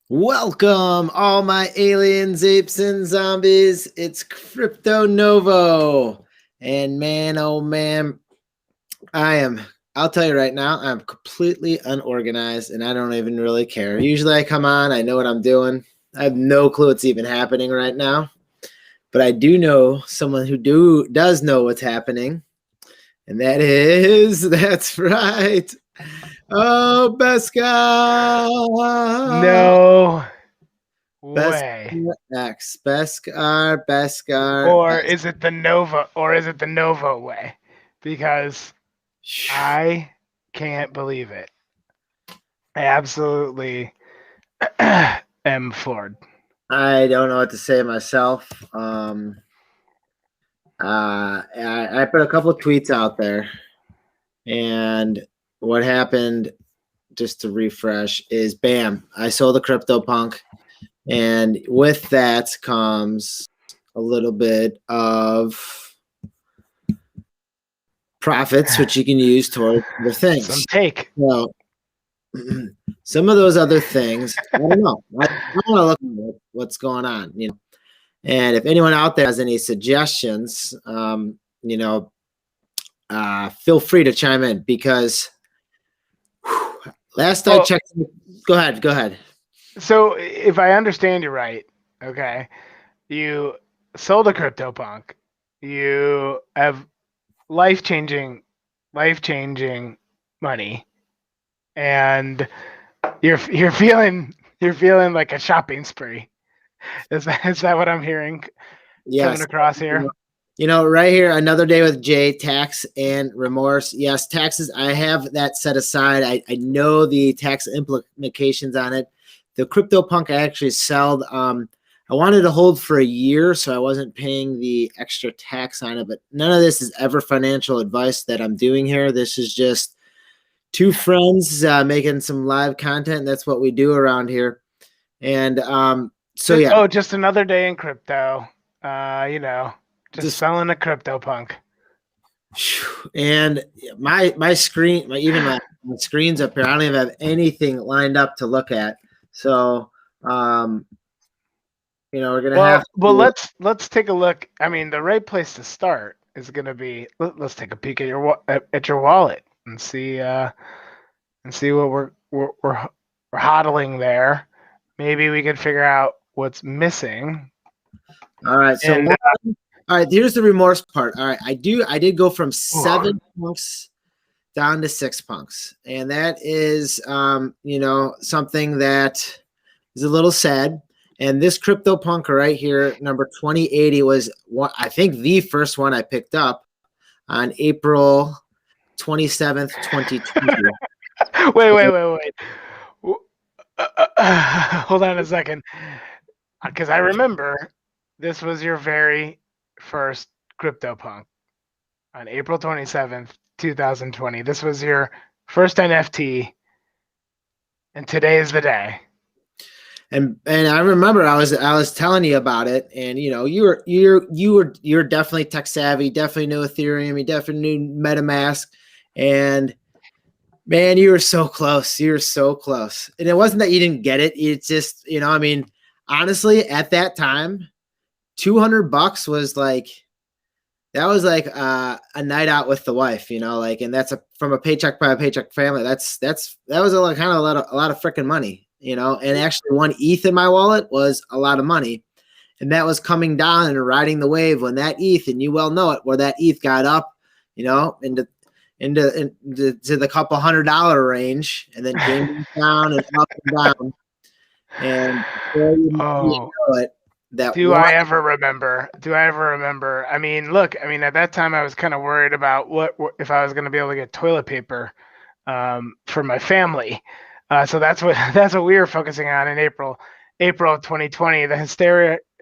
Welcome, all my aliens, apes, and zombies. It's Crypto Novo. And man, oh man, I'll tell you right now, I'm completely unorganized and I don't even really care. Usually I come on, I know what I'm doing. I have no clue what's even happening right now. But I do know someone who does know what's happening. And that's right. Oh, Beskar. No way. Beskar X. Beskar. Or is it the Nova or is it the Novo way? Because I can't believe it. I absolutely am floored. I don't know what to say myself. I put a couple of tweets out there, and what happened, just to refresh, is bam, I sold a CryptoPunk, and with that comes a little bit of profits, which you can use toward the things. Some take. Well, some of those other things, I don't know. I want to look at what's going on, And if anyone out there has any suggestions, feel free to chime in because last I checked. Go ahead. So if I understand you right, okay, you sold a CryptoPunk. You have life-changing money, and you're feeling like a shopping spree. Is that what I'm hearing? Yes. Coming across here? Right here, another day with Jay, tax and remorse. Yes, taxes, I have that set aside. I know the tax implications on it. The CryptoPunk I actually sold. I wanted to hold for a year, so I wasn't paying the extra tax on it. But none of this is ever financial advice that I'm doing here. This is just two friends making some live content. That's what we do around here. And so yeah. Oh, just another day in crypto. Just selling a CryptoPunk. And my screen, my screen's up here. I don't even have anything lined up to look at. So we're gonna have. Well, let's take a look. I mean, the right place to start is gonna be. Let's take a peek at your wallet and see what we're hodling there. Maybe we could figure out what's missing. All right. So all right, here's the remorse part. All right, I did go from 7 punks down to 6 punks, and that is something that is a little sad. And this CryptoPunk right here, number 2080, was I think the first one I picked up on April 27th, 2020. Wait. Hold on a second, because I remember this was your very first CryptoPunk on April 27th, 2020. This was your first NFT, and today is the day. And I remember I was telling you about it, and you're definitely tech savvy, definitely knew Ethereum, you definitely knew MetaMask, and man, you were so close. You were so close. And it wasn't that you didn't get it. It's just, honestly, at that time, $200 was like, that was like a night out with the wife, and that's from a paycheck by a paycheck family. That was a lot of freaking money, and actually 1 ETH in my wallet was a lot of money. And that was coming down and riding the wave when that ETH, and you well know it, where that ETH got up, into the couple $100 range, and then came down and up and down. And do I ever remember? I mean, look, at that time I was kind of worried about what if I was going to be able to get toilet paper for my family. So that's what we were focusing on in April of 2020. The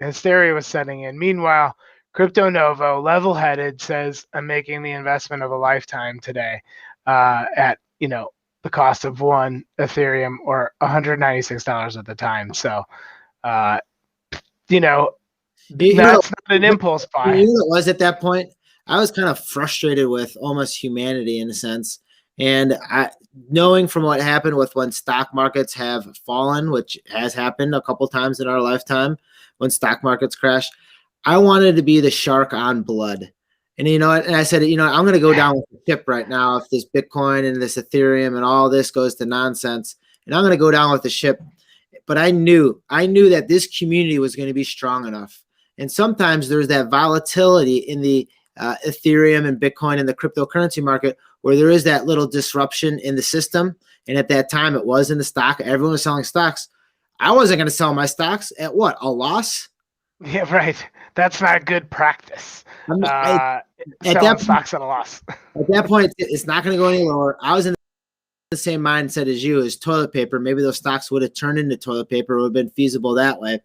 hysteria was setting in. Meanwhile, Crypto Novo, level-headed, says I'm making the investment of a lifetime today at the cost of 1 Ethereum or $196 at the time. So that's not an impulse buy. You know what it was at that point? I was kind of frustrated with almost humanity in a sense, And knowing from what happened with when stock markets have fallen, which has happened a couple times in our lifetime, when stock markets crash, I wanted to be the shark on blood. And you know what? And I said, you know, I'm going to go down with the ship right now if this Bitcoin and this Ethereum and all this goes to nonsense. And I'm going to go down with the ship. But I knew that this community was going to be strong enough. And sometimes there's that volatility in the Ethereum and Bitcoin and the cryptocurrency market where there is that little disruption in the system. And at that time, it was in the stock. Everyone was selling stocks. I wasn't going to sell my stocks at what? A loss? Yeah, right. That's not good practice. At Selling stocks at a loss. At that point, it's not going to go any lower. I was in the same mindset as you, as toilet paper. Maybe those stocks would have turned into toilet paper. It would have been feasible that way.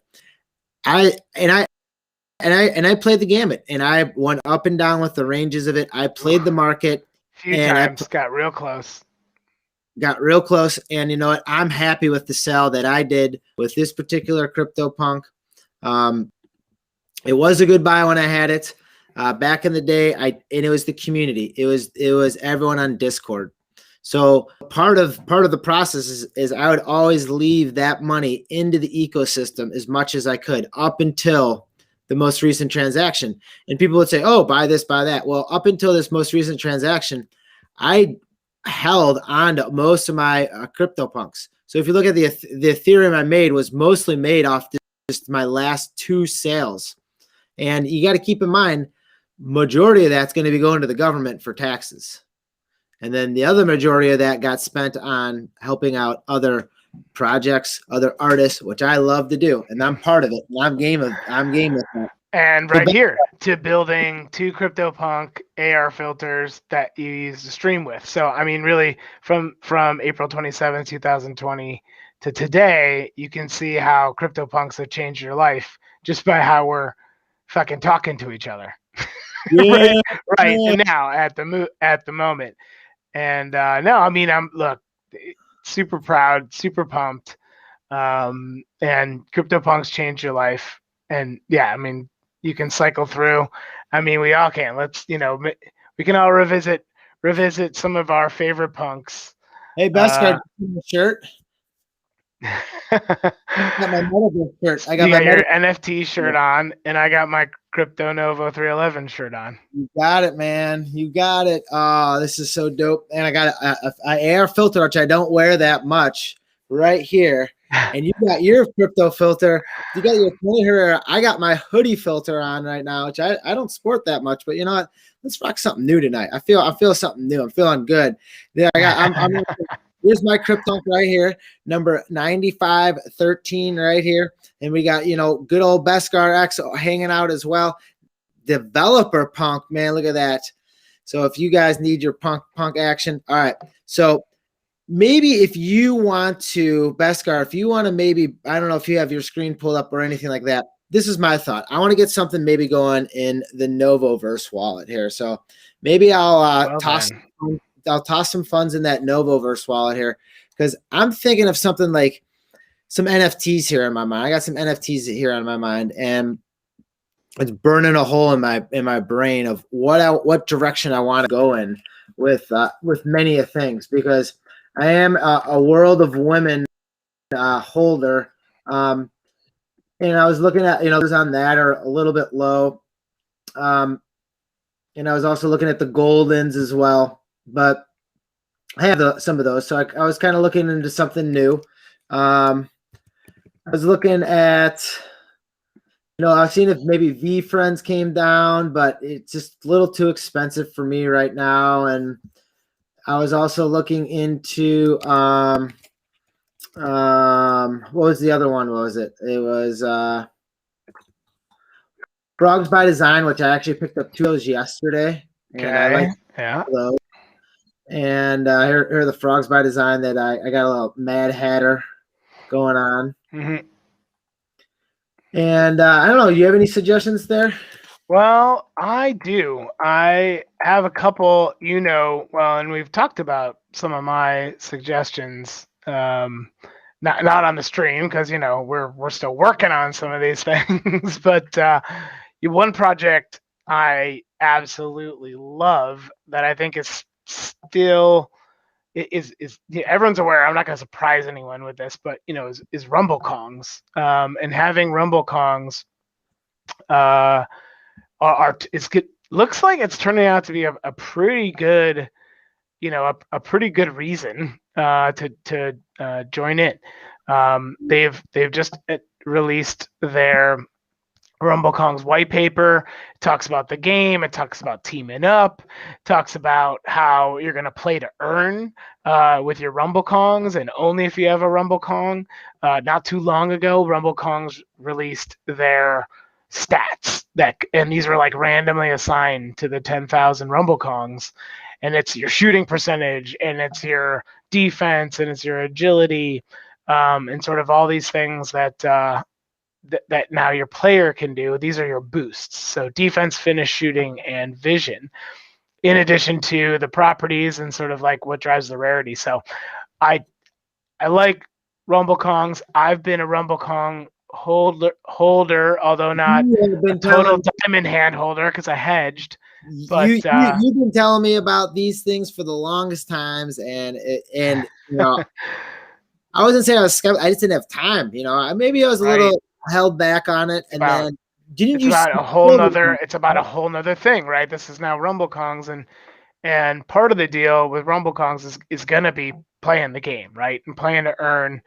I played the gamut, and I went up and down with the ranges of it. I played the market. A few times, got real close. And you know what? I'm happy with the sell that I did with this particular CryptoPunk. It was a good buy when I had it back in the day. And it was the community. It was everyone on Discord. So part of the process is I would always leave that money into the ecosystem as much as I could up until the most recent transaction. And people would say, oh, buy this, buy that. Well, up until this most recent transaction, I held on to most of my CryptoPunks. So if you look at the Ethereum I made was mostly made off just my last 2 sales. And you got to keep in mind, majority of that's going to be going to the government for taxes. And then the other majority of that got spent on helping out other projects, other artists, which I love to do. And I'm part of it. And I'm game with that. And right here to building 2 CryptoPunk AR filters that you use to stream with. So, I mean, really from April 27, 2020 to today, you can see how CryptoPunks have changed your life just by how we're fucking talking to each other. Yeah, right now at the moment. And no, I mean, I'm super proud, super pumped. And CryptoPunks changed your life. And yeah, I mean, you can cycle through. I mean, we all can. Let's, we can all revisit some of our favorite punks. Hey, Beskar, shirt. I got my Metaverse shirt. I got your NFT shirt on, and I got my CryptoNovo 311 shirt on. You got it, man. You got it. Oh, this is so dope. And I got a AR filter, which I don't wear that much, right here. And you got your crypto filter. You got your Tony Herrera. I got my hoodie filter on right now, which I don't sport that much. But you know what? Let's rock something new tonight. I feel something new. I'm feeling good. Yeah, here's my CrypToadz right here, number 9513 right here. And we got, good old Beskar X hanging out as well. Developer punk, man, look at that. So if you guys need your punk action, all right. So maybe if you want to, Beskar, if you want to maybe, I don't know if you have your screen pulled up or anything like that. This is my thought. I want to get something maybe going in the TheNovoverse wallet here. So maybe I'll toss some funds in that TheNovoverse wallet here because I'm thinking of something like some NFTs here in my mind. I got some NFTs here on my mind, and it's burning a hole in my brain of what direction I want to go in with many of things because I am a World of Women holder, and I was looking at those on that are a little bit low, and I was also looking at the Goldens as well, but I have some of those, so I was kind of looking into something new. I was looking at, I've seen if maybe V Friends came down, but it's just a little too expensive for me right now. And I was also looking into, what was the other one? What was it? It was Frogs by Design, which I actually picked up 2 of those yesterday. And okay. I like those. And here are the Frogs by Design that I got a little Mad Hatter going on. Mm-hmm. And I don't know, you have any suggestions there? Well, I do. I have a couple, and we've talked about some of my suggestions. Not on the stream because we're still working on some of these things. But one project I absolutely love that I think is still everyone's aware. I'm not going to surprise anyone with this, but is Rumble Kongs, and having Rumble Kongs looks like it's turning out to be a pretty good, a pretty good reason to join in. They've just released their Rumble Kong's white paper. It talks about the game. It talks about teaming up. It talks about how you're going to play to earn with your Rumble Kongs, and only if you have a Rumble Kong. Not too long ago, Rumble Kongs released their stats and these were like randomly assigned to the 10,000 Rumble Kongs, and it's your shooting percentage, and it's your defense, and it's your agility, and sort of all these things that now your player can do. These are your boosts. So defense, finish, shooting, and vision, in addition to the properties and sort of like what drives the rarity. So I like Rumble Kongs. I've been a Rumble Kong holder, although not a total diamond hand holder because I hedged. But you've been telling me about these things for the longest times, and I wasn't saying I was skeptical. I just didn't have time. Maybe I was a little held back on it, and then it's about a whole nother thing, right? This is now Rumble Kongs, and part of the deal with Rumble Kongs is gonna be playing the game, right, and playing to earn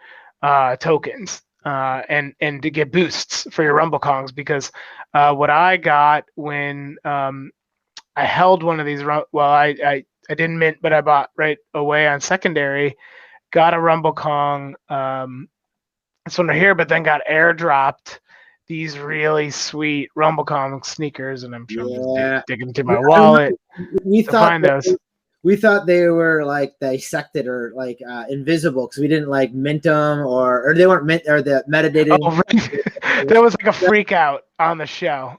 tokens and to get boosts for your Rumble Kongs, because what I got when I held one of these, I didn't mint, but I bought right away on secondary, got a Rumble Kong, this one right here, but then got airdropped these really sweet Rumble Kong sneakers, and I'm sure I'm just digging into my wallet to find those. We thought they were like dissected or like invisible because we didn't like mint them, or they weren't mint, or the metadata. Oh, right. That was like a freak out on the show.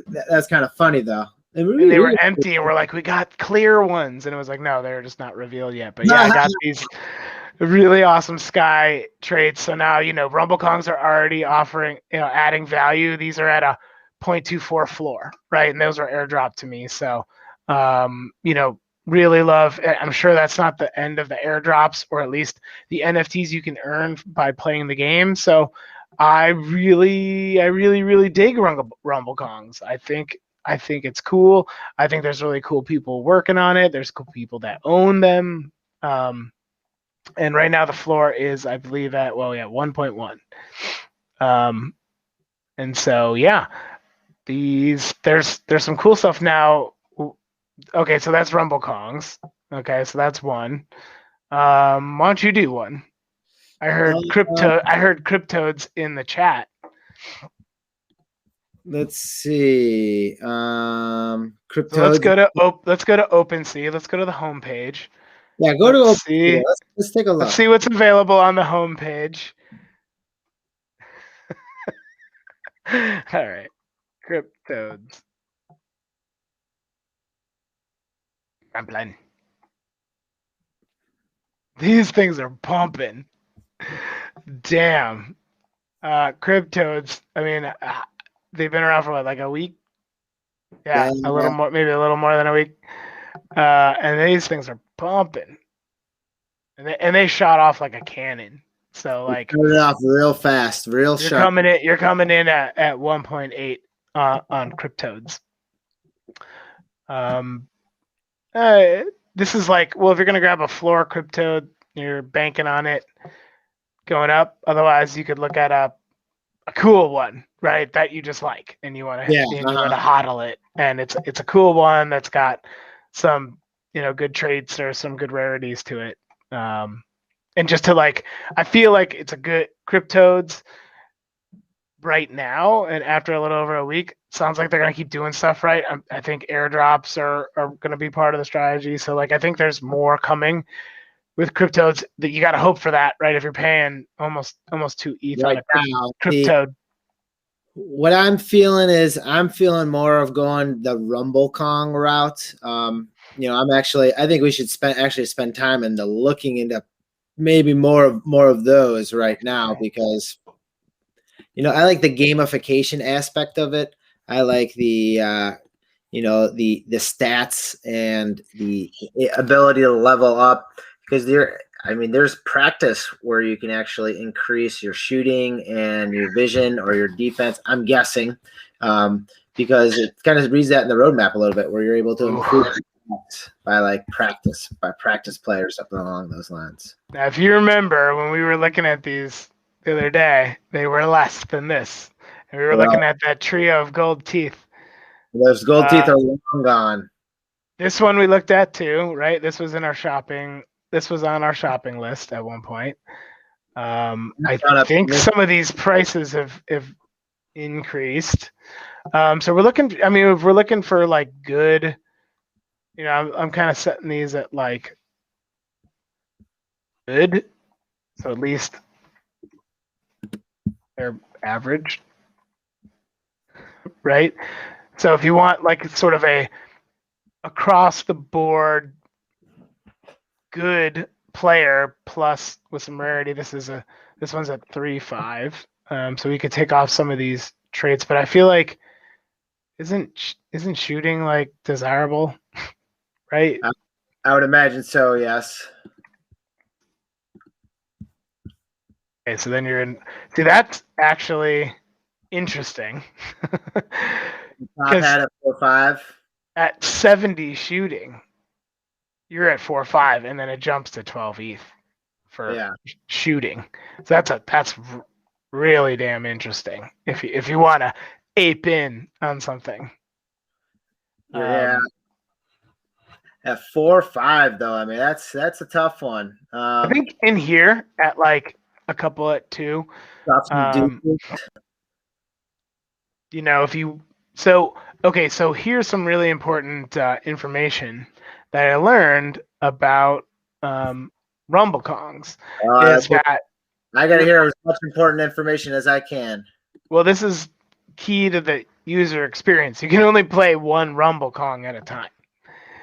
That's kind of funny though. And they were empty, and we're like, we got clear ones, and it was like, no, they're just not revealed yet. But yeah, I got these really awesome Sky traits. So now, Rumble Kongs are already offering, adding value. These are at a 0.24 floor, right? And those are airdropped to me. So, really love. I'm sure that's not the end of the airdrops, or at least the NFTs you can earn by playing the game. So I really dig Rumble Kongs. I think it's cool. I think there's really cool people working on it. There's cool people that own them. And right now the floor is, I believe, at 1.1. And so there's some cool stuff now. Okay, so that's Rumble Kongs. Okay, so that's one. Why don't you do one? I heard CrypToadz in the chat. Let's see. CrypToadz. So let's go to OpenSea. Let's go to the homepage. Yeah, go to OpenSea. Let's take a look. Let's see what's available on the homepage. All right, CrypToadz. I'm playing. These things are pumping. Damn. CrypToadz. I mean, they've been around for what, like a week? Yeah, a little more, maybe a little more than a week. And these things are pumping. And they shot off like a cannon. So like it off real fast, real sharp. You're coming in at 1.8 on CrypToadz. This is like, well, if you're gonna grab a floor CrypToad, you're banking on it going up. Otherwise, you could look at a cool one, right? That you just like, and you want to hodl it, and it's a cool one that's got some good traits or some good rarities to it. And just to like, I feel like it's a good CrypToadz right now, and after a little over a week, sounds like they're gonna keep doing stuff right. I think airdrops are gonna be part of the strategy. So like, I think there's more coming with CrypToadz. That you got to hope for that, right? If you're paying almost 2 ETH on a CrypToad. What I'm feeling is more of going the Rumble Kong route. I think we should spend time into looking into maybe more of those right now, because I like the gamification aspect of it. I like the the stats and the ability to level up, because there's practice where you can actually increase your shooting and your vision or your defense, I'm guessing, because it kind of reads that in the roadmap a little bit, where you're able to improve by practice play or something along those lines. Now, if you remember when we were looking at these the other day, they were less than this. And we were looking at that trio of gold teeth. Those gold teeth are long gone. This one we looked at too, right? This was on our shopping list at one point. I think some of these prices have increased. So we're looking, if we're looking for like good, I'm kind of setting these at like good. So at least they're average, right? So if you want like sort of a across the board good player plus with some rarity, this one's at 3.5. So we could take off some of these traits, but I feel like isn't shooting like desirable, right? I would imagine so, yes. Okay, so then you're in. See, that's actually interesting. Top hat at 4.5. At 70 shooting, you're at 4.5, and then it jumps to 12 ETH for shooting. So that's really damn interesting. If you want to ape in on something. Yeah. At 4.5 though, I mean that's a tough one. I think in here at like a couple at 2. If you so here's some really important information that I learned about Rumble Kongs. Is that I gotta hear as much important information as I can. Well, this is key to the user experience. You can only play one Rumble Kong at a time.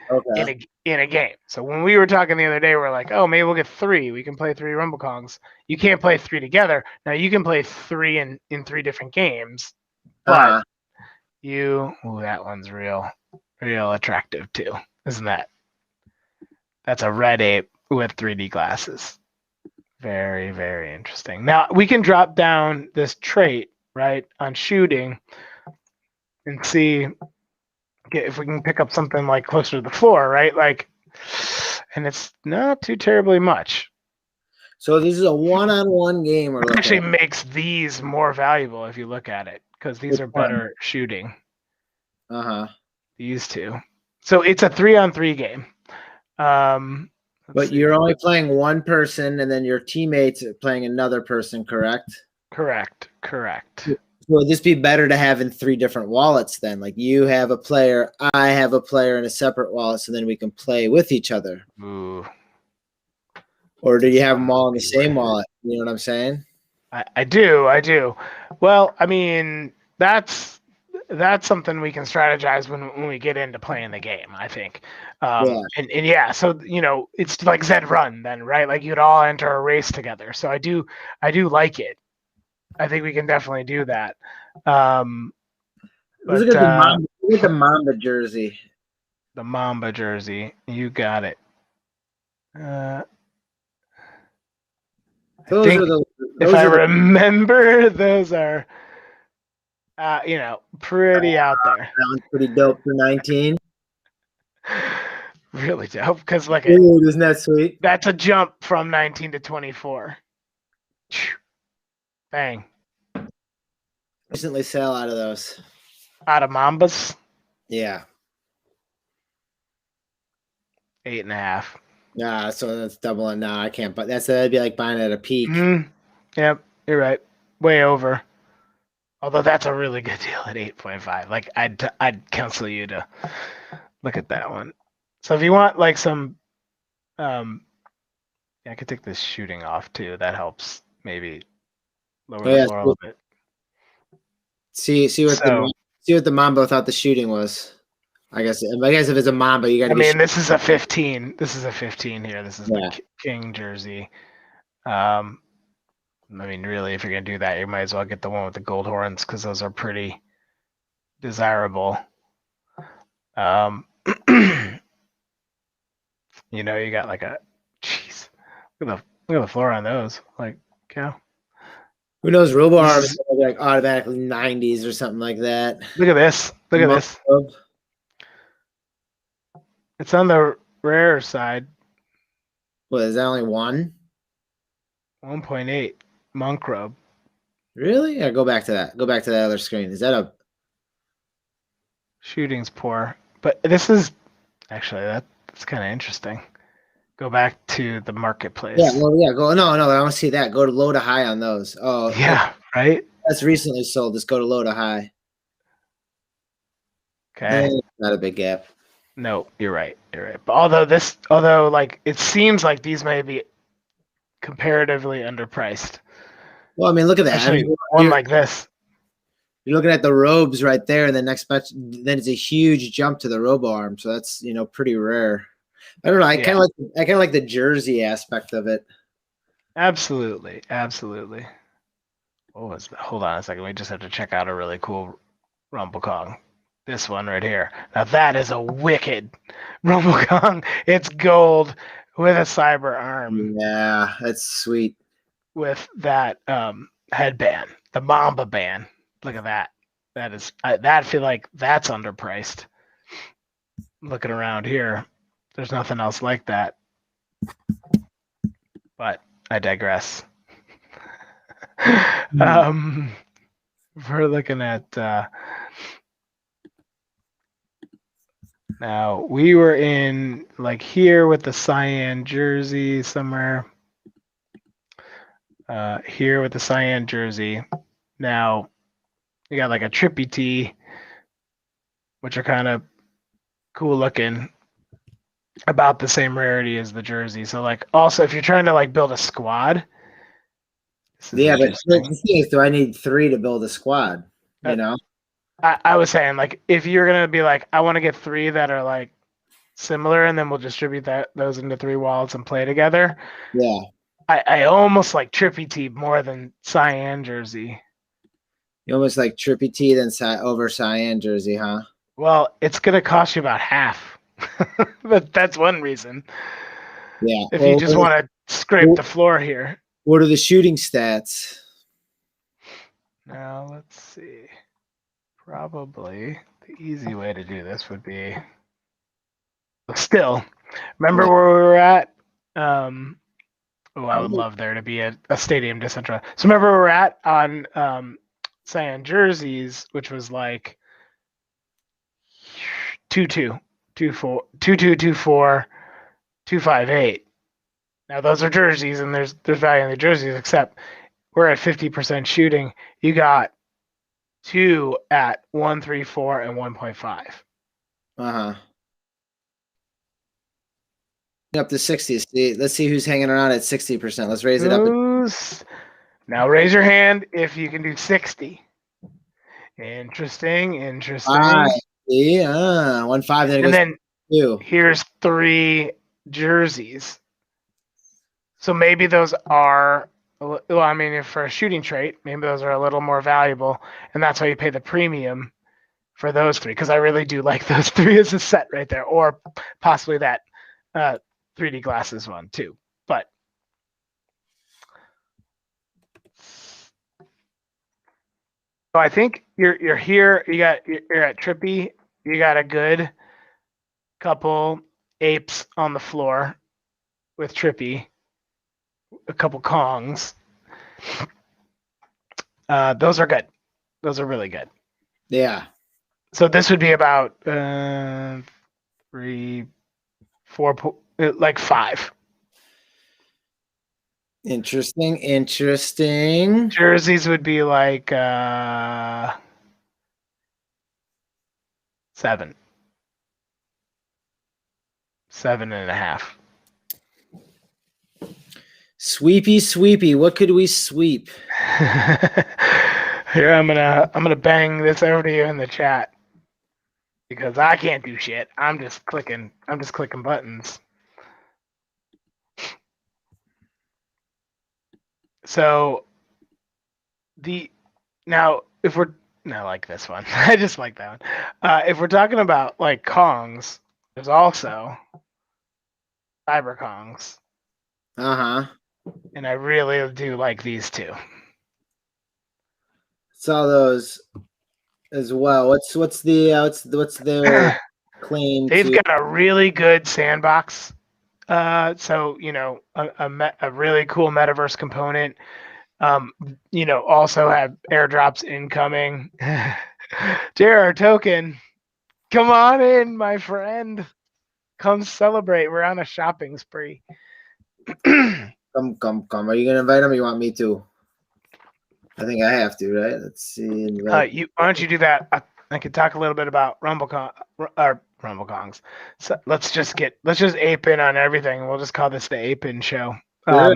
Okay. In a game. So when we were talking the other day, we're like, oh, maybe we'll get 3. We can play 3 Rumble Kongs. You can't play 3 together. Now you can play 3 in 3 different games, but that one's real attractive too, isn't that? That's a red ape with 3D glasses. Very, very interesting. Now we can drop down this trait, right, on shooting and see if we can pick up something like closer to the floor, right? Like, and it's not too terribly much. So this is a one-on-one game. It actually makes these more valuable if you look at it, because these are better shooting. These two. So it's a 3-on-3 game. But you're only playing one person, and then your teammates are playing another person, correct? Correct. Would this be better to have in 3 different wallets then? Like you have a player, I have a player in a separate wallet, so then we can play with each other. Ooh. Or do you have them all in the same wallet? You know what I'm saying? I do. Well, I mean, that's something we can strategize when we get into playing the game, I think. So it's like Zed Run then, right? Like you'd all enter a race together. So I do like it. I think we can definitely do that. Look at the Mamba jersey. The Mamba jersey. You got it. If I remember, those are, pretty out there. That one's pretty dope for 19. Really dope, because look, isn't that sweet? That's a jump from 19 to 24. Bang. Recently sell out of those. Out of Mambas? Yeah. 8.5. Nah, so that's doubling. Nah, I can't. But that'd be like buying at a peak. Mm-hmm. Yep, you're right. Way over. Although that's a really good deal at 8.5. Like I'd counsel you to look at that one. So if you want like some, I could take this shooting off too. That helps maybe lower the floor a little bit. See what the Mambo thought the shooting was. I guess if it's a Mamba, you got to. This is a 15. This is a 15 here. This is the King jersey. Really, if you're gonna do that, you might as well get the one with the gold horns, because those are pretty desirable. Um, you know, you got like a, jeez, look at the floor on those. Like, cow. Who knows? Robo This arms is, like automatically 90s or something like that. look at this. Look at this. It's on the rare side. What is that? Only one? 1.8 monk robe. Really? Yeah, go back to that. Go back to that other screen. Is that a Shooting's poor, but this is actually that's kind of interesting. Go back to the marketplace. yeah? Well, yeah. Go. No, no. I want to see that. Go to low to high on those. Oh, Yeah, right. that's recently sold. Just go to low to high. Okay. Not a big gap. No, you're right. You're right. But although like it seems like these may be comparatively underpriced. Well, I mean, look at that. I Especially mean, one like this. you're looking at the robes right there, and the next match, then it's a huge jump to the robo arm. So that's pretty rare. I don't know. I kind of like the jersey aspect of it. Absolutely, absolutely. What was that? Hold on a second. We just have to check out a really cool Rumble Kong. This one right here. Now that is a wicked Rumble Kong. It's gold with a cyber arm. Yeah, that's sweet. With that headband, the Mamba band. Look at that. That is that. I feel like that's underpriced. Looking around here, there's nothing else like that. But I digress. We're looking at now. We were in like here with the cyan jersey somewhere. Here with the cyan jersey. Now we got like a trippy tee, which are kind of cool looking, about the same rarity as the jersey. So like also if you're trying to like build a squad. Yeah, but the thing is, do I need 3 to build a squad? You know? I was saying like if you're gonna be like, I want to get 3 that are like similar and then we'll distribute those into 3 wallets and play together. Yeah. I almost like trippy tee more than cyan jersey. You almost like trippy tee than over cyan jersey, huh? Well, it's gonna cost you about half. But that's one reason. Yeah. If you just want to scrape the floor here. What are the shooting stats? Now let's see. Probably the easy way to do this would be still. Remember where we were at? I would love there to be a stadium decentralized. So remember where we're at on cyan jerseys, which was like 2-2, 2-4, 2-2, 2-4, 2-5-8. Now those are jerseys, and there's value in the jerseys, except we're at 50% shooting. You got 2 at 1.34 and 1.5. Uh-huh. Up to 60. Let's see who's hanging around at 60%. Let's raise it up. Now raise your hand if you can do 60. Interesting. Yeah, 1.5. Then it goes and then 2. Here's 3 jerseys. So maybe those are, well, I mean, if for a shooting trait, maybe those are a little more valuable, and that's why you pay the premium for those 3, because I really do like those 3 as a set right there, or possibly that 3D glasses one too. But so I think you're here. You're at Trippy. You got a good couple apes on the floor with Trippy. A couple Kongs. Those are good. Those are really good. Yeah. So this would be about 3, 4, like 5. Interesting. Jerseys would be like 7. 7.5. Sweepy. What could we sweep? Here I'm gonna bang this over to you in the chat because I can't do shit. I'm just clicking buttons. So I like this one. I just like that one. If we're talking about like Kongs, there's also Cyber Kongs, Uh-huh. and I really do like these two. Saw those as well. What's their claim They've to? got a really good sandbox. So a really cool metaverse component. Also have airdrops incoming. JR Token, come on in, my friend. Come celebrate. We're on a shopping spree. Come. Are you gonna invite him or you want me to? I think I have to, right? Let's see. Why don't you do that? I could talk a little bit about RumbleKongs. So let's just ape in on everything. We'll just call this the ape in show. Sure.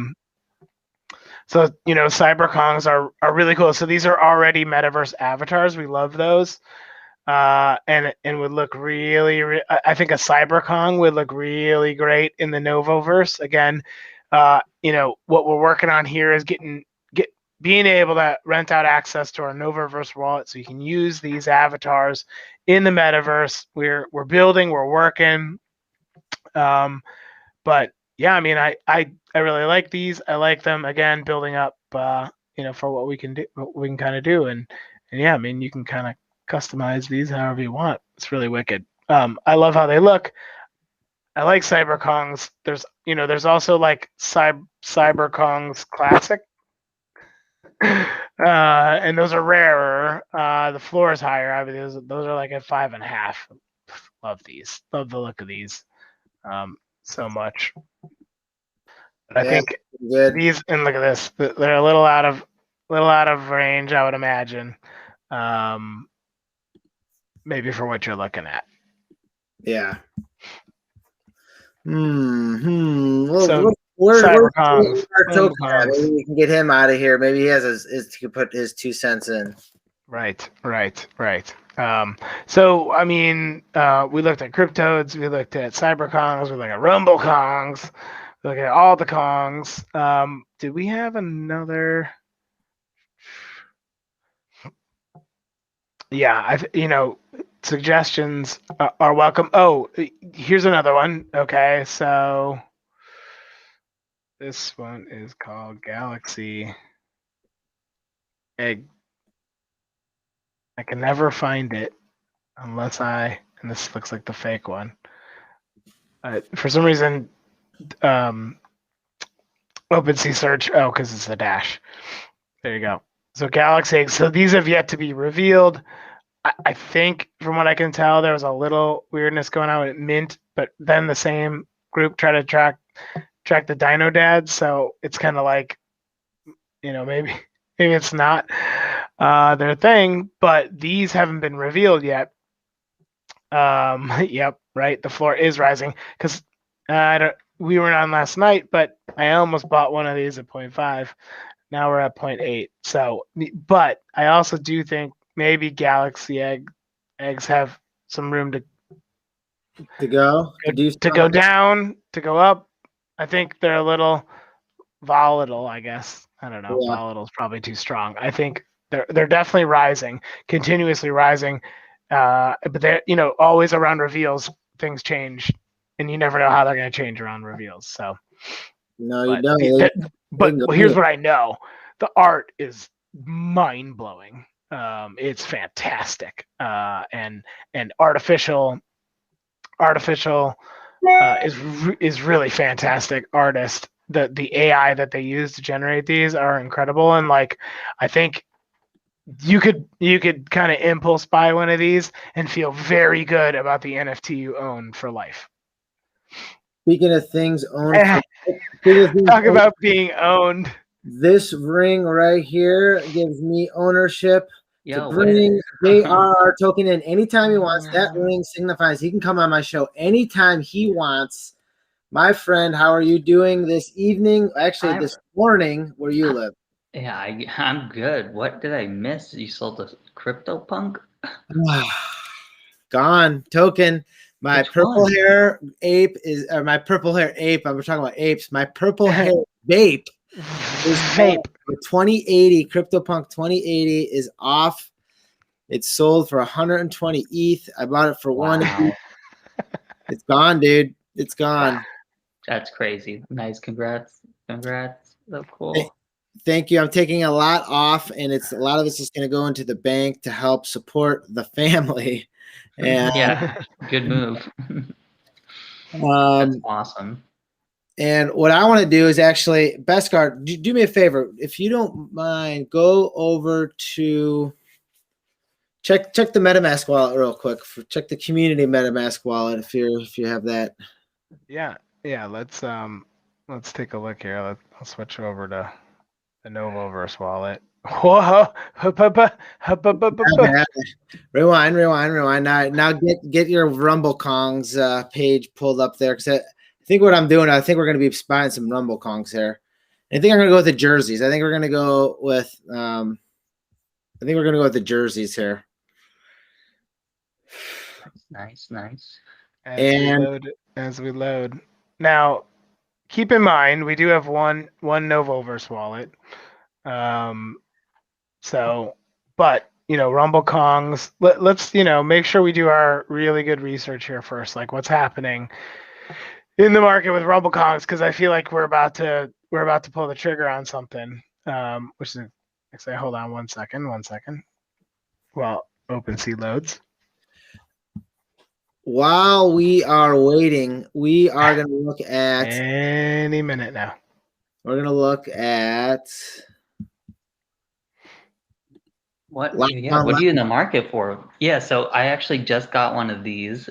So CyberKongs are really cool. So these are already metaverse avatars. We love those. And would look really, I think a CyberKong would look really great in the Novoverse. Again, what we're working on here is being able to rent out access to our Novoverse wallet so you can use these avatars in the metaverse. We're building, we're working. But yeah, I mean, I really like these. I like them, again, building up, for what we can do, what we can kind of do. And yeah, I mean, you can kind of customize these however you want. It's really wicked. I love how they look. I like CyberKongs. There's also like CyberKongs Classic. And those are rarer. The floor is higher. I mean, those are like at 5.5. Love these. Love the look of these so much. But I think these, and look at this. They're a little out of range, I would imagine. Maybe for what you're looking at. Yeah. Well, So CyberKongs. Maybe we can get him out of here. Maybe he has to put his 2 cents in. Right. So I mean, we looked at CrypToadz, we looked at CyberKongs, we looked at RumbleKongs, we looked at all the Kongs. Did we have another? Yeah, suggestions are welcome. Oh, here's another one. Okay, so this one is called Galaxy Egg. I can never find it unless and this looks like the fake one. For some reason, OpenSea search. Oh, because it's a dash. There you go. So Galaxy Egg. So these have yet to be revealed. I think, from what I can tell, there was a little weirdness going on with Mint, but then the same group tried to track the Dino Dads. So it's kind of like, maybe it's not their thing, but these haven't been revealed yet. Yep, right. The floor is rising because we were on last night, but I almost bought one of these at 0.5. Now we're at 0.8. So, but I also do think maybe Galaxy eggs have some room to go down, to go up. I think they're a little volatile, I guess. I don't know. Yeah. Volatile is probably too strong. I think they're definitely rising, continuously rising. But they're, always around reveals, things change, and you never know how they're going to change around reveals. So, no, you don't. But here's what I know: the art is mind blowing. It's fantastic, and artificial is really fantastic. Artist, the AI that they use to generate these are incredible, and like I think you could kind of impulse buy one of these and feel very good about the NFT you own for life. Speaking of things owned, talk about being owned. This ring right here gives me ownership to bring JR token in anytime he wants. That ring signifies he can come on my show anytime he wants. My friend, how are you doing this evening? Actually, this morning, where you live. Yeah, I'm good. What did I miss? You sold the CryptoPunk? Gone. Token. My purple hair ape is, or my purple hair ape. I was talking about apes. My purple hair vape is vape. The 2080 CryptoPunk 2080 is off. It sold for 120 ETH. I bought it for one. Wow. It's gone, dude. It's gone. That's crazy. Nice. Congrats. Congrats. So cool. Thank you. I'm taking a lot off, and a lot of it's just going to go into the bank to help support the family. And Yeah, good move. That's awesome. And what I want to do is actually, Beskar, do me a favor. If you don't mind, go over to check the MetaMask wallet real quick. Check the community MetaMask wallet if you have that. Yeah. Let's take a look here. I'll switch over to the TheNovoverse wallet. Whoa! Rewind. Now get your Rumble Kongs page pulled up there, because I think what I'm doing, I think we're going to be buying some Rumble Kongs here. I think I'm going to go with the jerseys. I think we're going to go with the jerseys here. Nice. As we load. Now, keep in mind we do have one TheNovoverse wallet. But Rumble Kongs. Let's make sure we do our really good research here first, like what's happening in the market with Rumble Kongs, because I feel like we're about to pull the trigger on something. Which is actually, hold on one second. Well, OpenSea loads. While we are waiting, we are going to look at any minute now. We're going to look at what are you in the market for? Yeah, so I actually just got one of these.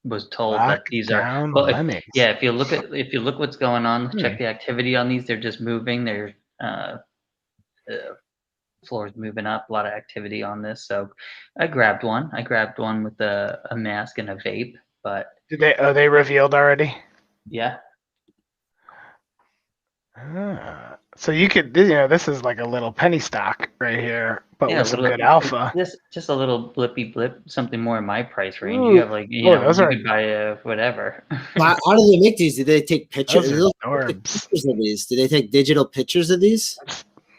Was told that these are Lemmings. if you look what's going on, check the activity on these. They're just moving. They're the floor's moving up. A lot of activity on this. So I grabbed one. With a mask and a vape. But are they revealed already? Yeah. So you could, this is like a little penny stock right here, but with some good alpha. Just a little blippy blip, something more in my price range. You have could buy whatever. How do they make these? Did they take pictures? Pictures of these? Did they take digital pictures of these?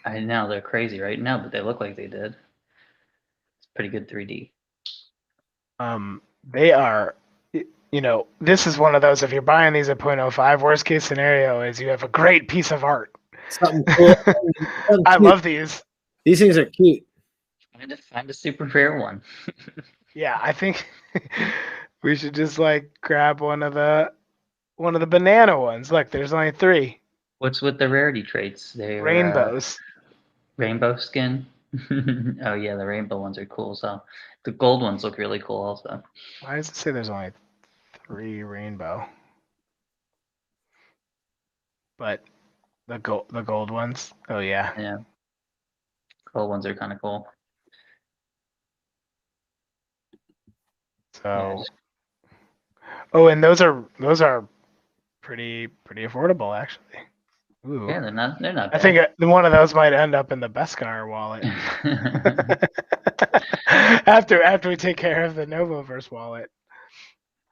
I know they're crazy right now, but they look like they did. It's pretty good 3D. They are. This is one of those, if you're buying these at 0.05, worst case scenario is you have a great piece of art. Something cool. I love these. These things are cute. Find a super rare one. Yeah, I think we should just grab one of the banana ones. Look, there's only 3. What's with the rarity traits? They're rainbows. Rainbow skin. Oh yeah, the rainbow ones are cool. So the gold ones look really cool also. Why does it say there's only 3 rainbow? But the gold ones. Oh yeah. Yeah. Gold ones are kind of cool. So. Oh, and those are pretty affordable actually. Ooh. Yeah, they're not bad. I think one of those might end up in the Beskar wallet. after we take care of the TheNovoverse wallet.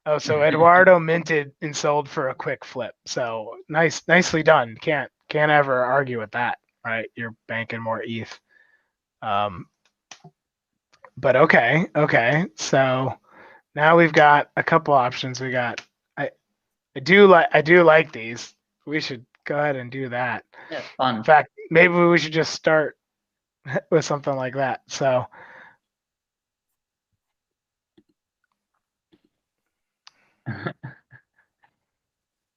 Oh, so Eduardo minted and sold for a quick flip. So nicely done. Can't ever argue with that, right? You're banking more ETH. But okay. So now we've got a couple options. We got I do like these. We should go ahead and do that. Yeah, fun. In fact, maybe we should just start with something like that. So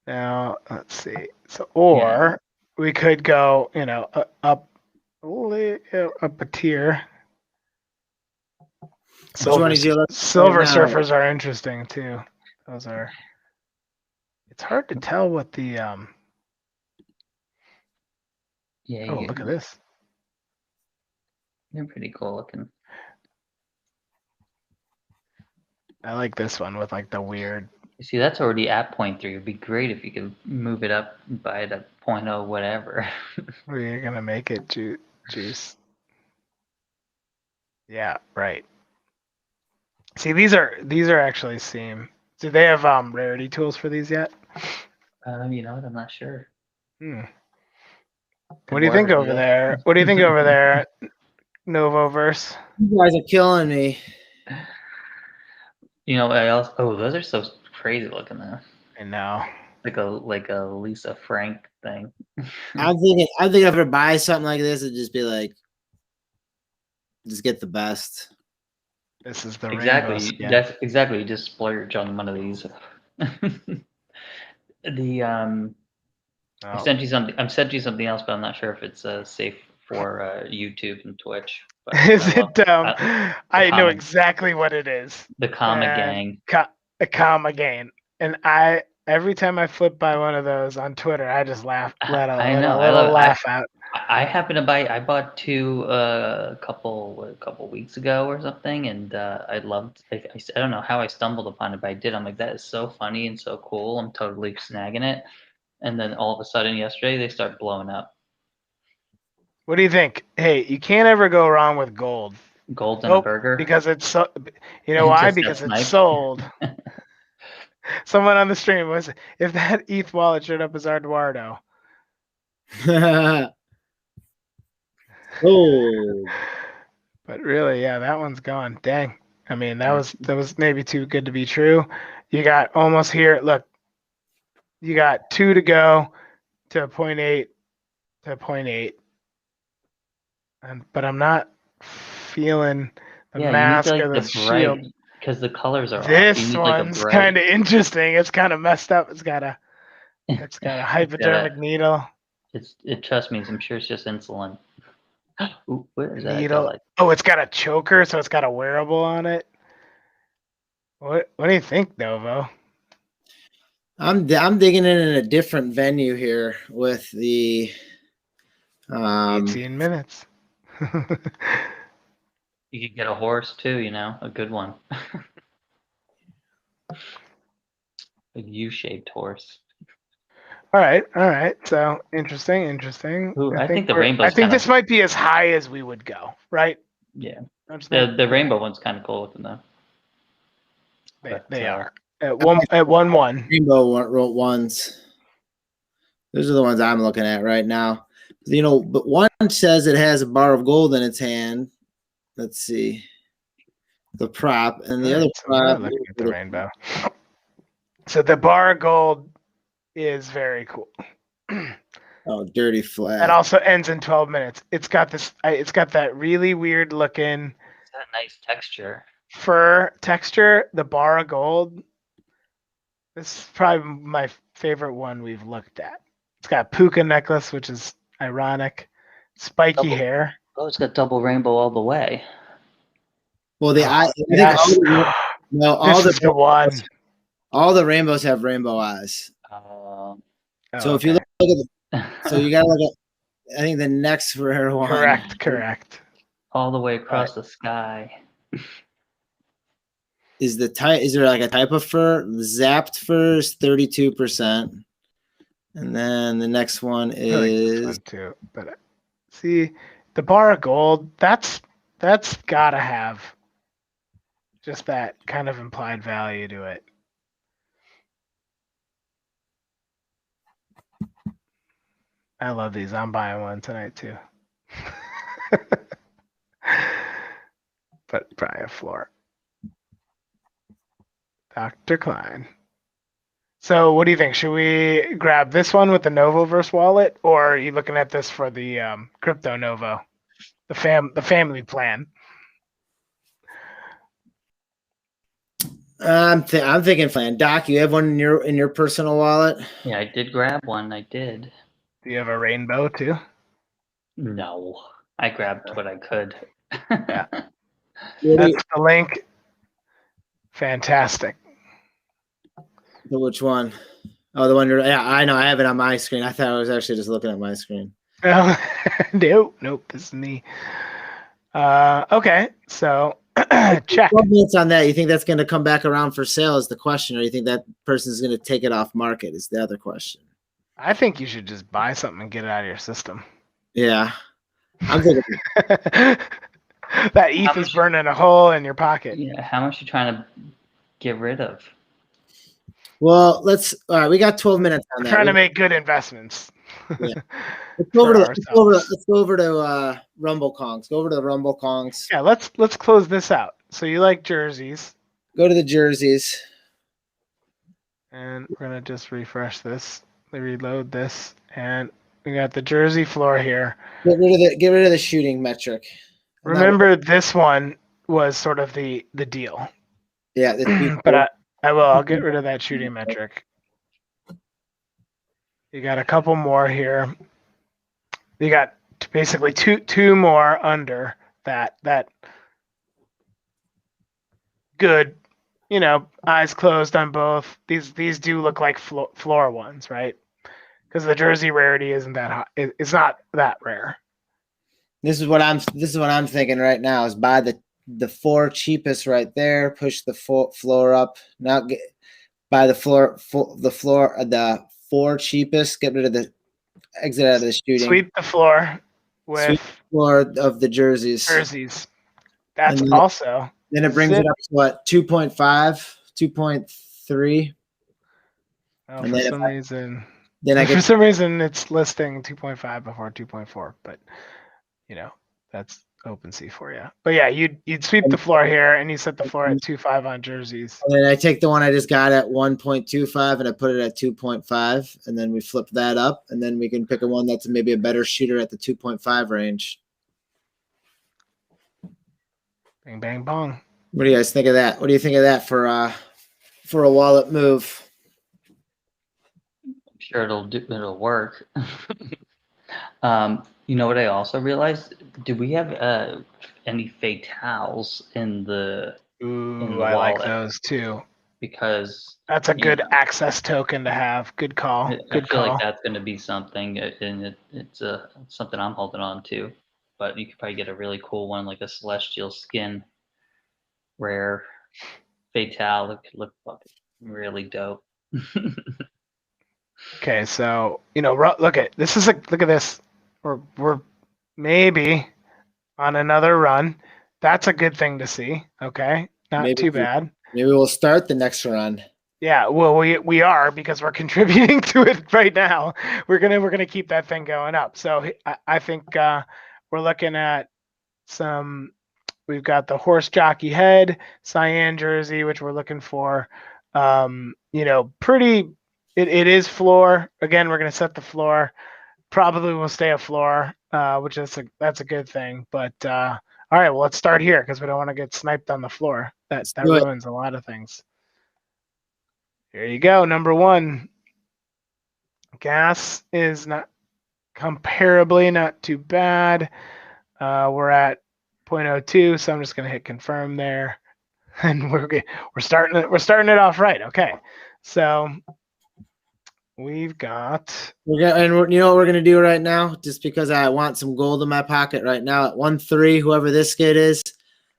now let's see. So we could go, up a tier. Silver surfers are interesting too. Those are. It's hard to tell what the look at this. They're pretty cool looking. I like this one with the weird. You see, that's already at 0.3. It'd be great if you could move it up by the 0.0 whatever. We're gonna make it juice. Yeah, right. See, these are actually seem. Do they have rarity tools for these yet? You know what? I'm not sure. What do you think over there? What do you think over there, Novoverse. You guys are killing me. You know, I also, oh, those are so crazy looking though. I know. Like a Lisa Frank thing. I'm thinking if I ever buy something like this, it'd just be like, just get the best. This is the Exactly. rainbow skin. That's exactly. You just splurge on one of these. The I Oh. sent you something. I sent you something else, but I'm not sure if it's safe for YouTube and Twitch. But Is I love it? I know comic, exactly what it is. the comic gang. A comma gain. And every time I flip by one of those on Twitter, I just laugh, let I a know. I love little it. laugh out. I happen to buy. I bought two a couple weeks ago or something, and I loved. I don't know how I stumbled upon it, but I did. I'm like, that is so funny and so cool. I'm totally snagging it. And then all of a sudden, yesterday they start blowing up. What do you think? Hey, you can't ever go wrong with gold. Gold in a burger. Because it's so. You know why? Just Because got it's sniped. sold. Someone on the stream was, if that ETH wallet showed up as Eduardo. Oh, But really, yeah, that one's gone. Dang. I mean, that was maybe too good to be true. You got almost here. Look, you got 2 to go to 0.8 to 0.8. But I'm not feeling the Yeah, you need mask like or the the shield. bright, because the colors are off. You This need like a one's bright. kind of interesting. It's kind of messed up. It's got a hypodermic needle. Trust me, I'm sure it's just insulin. Ooh, what is that? Needle. Oh, it's got a choker, so it's got a wearable on it. What do you think, Novo? I'm digging in a different venue here with the 18 minutes. You could get a horse too, you know, a good one. A U-shaped horse. All right. So interesting. Ooh, I think the I rainbow's think kinda, this might be as high as we would go, right? yeah. Don't you think? The rainbow one's kind of cool looking though. They are at 1-1. rainbow ones. Those are the ones I'm looking at right now. You know, but one says it has a bar of gold in its hand. Let's see. The prop and the other prop. Looking at the rainbow. So the bar of gold is very cool. Oh, dirty flat. That also ends in 12 minutes. It's got this. It's got that really weird looking. It's got a nice texture. Fur texture. The bar of gold. This is probably my favorite one we've looked at. It's got a puka necklace, which is ironic. Spiky hair. Oh, it's got double rainbow all the way. Well, I yes. think all This is the one. All the rainbows have rainbow eyes. So if you look at so you gotta look at, I think the next rare one. Correct. All the way across the sky. Is there like a type of fur? Zapped fur is 32%. And then the next one is I like this one too. But see, the bar of gold, that's gotta have just that kind of implied value to it. I love these. I'm buying one tonight too. But probably a floor. Dr. Klein. So what do you think? Should we grab this one with the Novoverse wallet, or are you looking at this for the Crypto Novo, the family plan? I'm thinking plan. Doc, you have one in your personal wallet? Yeah, I did grab one. I did. Do you have a rainbow too? No, I grabbed what I could. Yeah. That's the link. Fantastic. So which one? Oh, the one yeah, I know. I have it on my screen. I thought I was actually just looking at my screen. Nope. This is me. Okay, so check. 12 minutes on that. You think that's going to come back around for sale is the question, or you think that person's going to take it off market is the other question. I think you should just buy something and get it out of your system. Yeah. I'm thinking that ETH is burning a hole in your pocket. Yeah, how much are you trying to get rid of? Well, all right, we got 12 minutes on that. Trying to make good investments. Yeah. Let's go for over to ourselves. let's go over to Rumble Kongs. Go over to the Rumble Kongs. Yeah, let's close this out. So you like jerseys, Go to the jerseys. and we're gonna just refresh this, reload this, and we got the jersey floor here. Get rid of the shooting metric. Remember, this one was sort of the deal. Yeah, But I'll get rid of that shooting metric. You got a couple more here. You got basically two more under that good, eyes closed on both. These do look like floor ones, right? Because the jersey rarity isn't that high. It's not that rare. This is what I'm thinking right now is buy the 4 cheapest right there, push the floor up. Now buy the 4 cheapest, get rid of the exit out of the shooting. Sweep the floor with floor of the jerseys. That's also. Then it brings it up to what, 2.5, 2.3. Oh, for then some reason it's listing 2.5 before 2.4, but that's OpenSea for you. But yeah, you'd sweep the floor here, and you set the floor at 2.5 on jerseys. And then I take the one I just got at 1.25 and I put it at 2.5, and then we flip that up, and then we can pick a one that's maybe a better shooter at the 2.5 range. Bang bang bong. What do you guys think of that? What do you think of that for a wallet move? I'm sure it'll work. You know what I also realized? Do we have any fatales in the I wallet? like those too. Because that's a good access token to have. Good call. I feel like that's going to be something, and it's something I'm holding on to. But you could probably get a really cool one, like a celestial skin, rare fatale that could look really dope. Okay, so look at this. We're maybe on another run. That's a good thing to see. Okay, not too bad. Maybe we'll start the next run. Yeah, well, we are, because we're contributing to it right now. We're gonna keep that thing going up. So I think we're looking at some. We've got the horse jockey head cyan jersey, which we're looking for. Pretty. It is floor. Again, we're gonna set the floor. Probably will stay a floor, which that's a good thing. But all right, well, let's start here, because we don't want to get sniped on the floor. That ruins a lot of things. Here you go, number 1. Gas is comparably not too bad. We're at 0.02, so I'm just gonna hit confirm there, and we're starting it off right. Okay, so we've got. You know what we're gonna do right now? Just because I want some gold in my pocket right now at 1.3, whoever this kid is,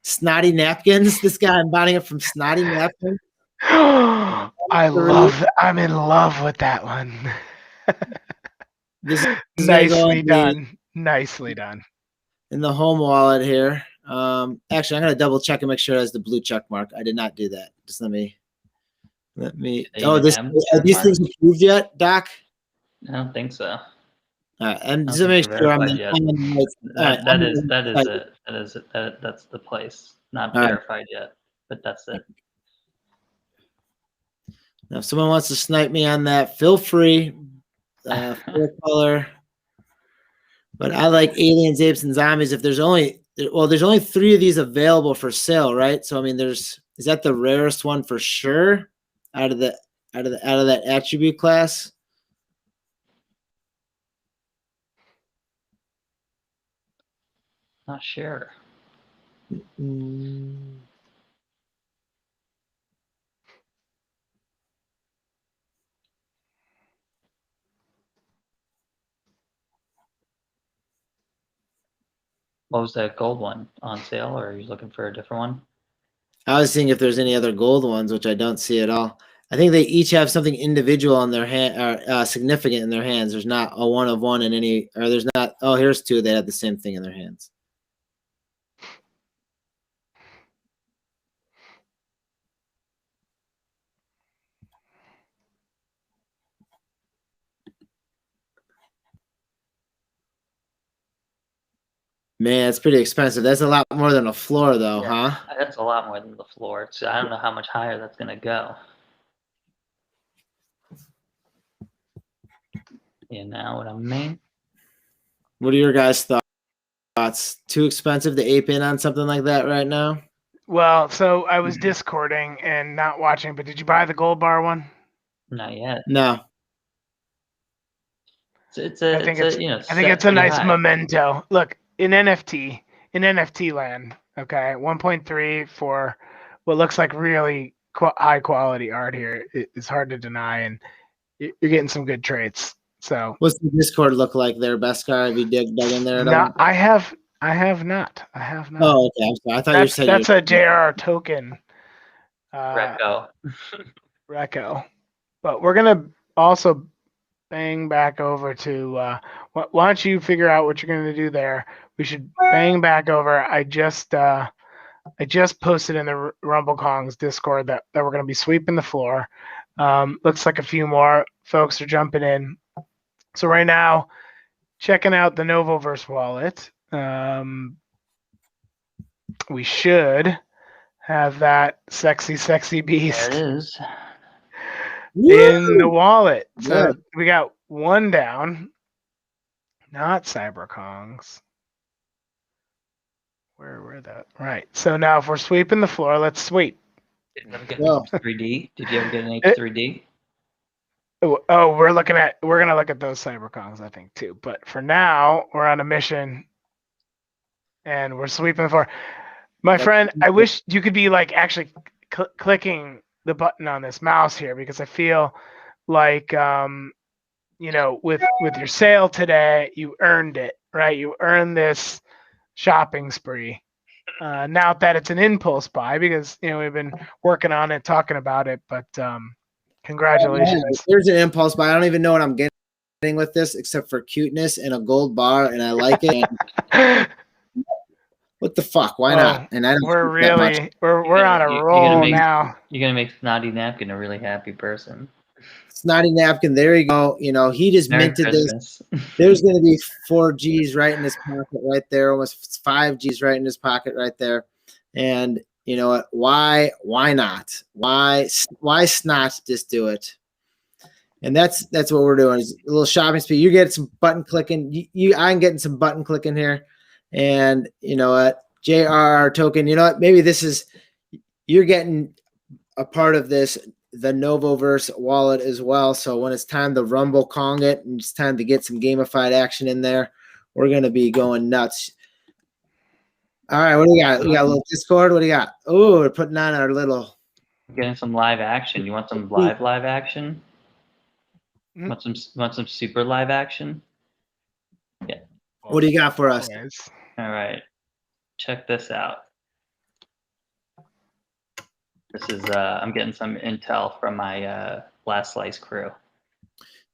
Snotty Napkins. This guy, I'm buying it from Snotty Napkins. I love that. I'm in love with that one. This is Nicely done. Nicely done. In the home wallet here. Actually, I'm gonna double check and make sure it has the blue check mark. I did not do that. Just let me. Oh, are these things approved yet, Doc? I don't think so. All right, and just make sure I'm that's the place. Not verified yet, but that's it. Now, if someone wants to snipe me on that, feel free. Full color. But I like aliens, apes, and zombies. If there's only 3 of these available for sale, right? So I mean, is that the rarest one for sure out of that attribute class? Not sure. What was that gold one on sale, or are you looking for a different one? I was seeing if there's any other gold ones, which I don't see at all. I think they each have something individual on their hand, or significant in their hands. There's not a one of one in any, or there's not. Oh, here's 2 that have the same thing in their hands. Man, it's pretty expensive. That's a lot more than a floor, though, Yeah, huh? that's a lot more than the floor. So I don't know how much higher that's gonna go. You know what I mean? What are your guys' thoughts? Too expensive to ape in on something like that right now? Well, so I was Discording and not watching, but did you buy the gold bar one? Not yet. No. I think it's you know, I think set it's a pretty nice high. memento. Look, in NFT land, okay, 1.3 for what looks like really high quality art here. It's hard to deny, and you're getting some good traits. So What's the Discord look like there, Beskar? Have you dug in there at no, all? I have not. Oh, okay. I'm sorry. I thought you said That's you. a JR token, Reco. reco. But we're gonna also bang back over to. Why don't you figure out what you're gonna do there? We should bang back over. I just posted in the Rumble Kongs Discord that we're gonna be sweeping the floor. Looks like a few more folks are jumping in. So right now, checking out the TheNovoverse wallet. We should have that sexy beast There it is. in the wallet. So Yeah. we got one down, not CyberKongs. Where were that? Right. So now if we're sweeping the floor, let's sweep. Did you ever get Well, an H3D? Did you ever get an It- H3D? Oh, we're gonna look at those CyberKongs, I think, too. But for now, we're on a mission and we're sweeping the floor. My friend, I wish you could be like actually clicking the button on this mouse here, because I feel like with your sale today, you earned it, right? You earned this shopping spree. Now that it's an impulse buy, because we've been working on it, talking about it, but congratulations. there's an impulse buy. I don't even know what I'm getting with this except for cuteness and a gold bar, and I like it. What the fuck? Why not? And I don't We're that much. really we're on a You're gonna roll make now. you're gonna make Snotty Napkin a really happy person. Snotty napkin. There you go. He just Merry minted this. Christmas. There's going to be 4 G's right in his pocket right there. Almost 5 G's right in his pocket right there. And you know what? Why not? Why snot just do it? And that's what we're doing. Is a little shopping speed. You get some button clicking. I'm getting some button clicking here. And you know what? JR token. You know what? Maybe you're getting a part of this, the TheNovoverse wallet as well. So when it's time to Rumble Kong it and it's time to get some gamified action in there, we're going to be going nuts. All right, what do we got? We got a little Discord. What do you got? Oh, we're putting on our little. Getting some live action. You want some live action? Want some super live action? Yeah. What do you got for us? All right. Check this out. This is I'm getting some intel from my Last Slice crew.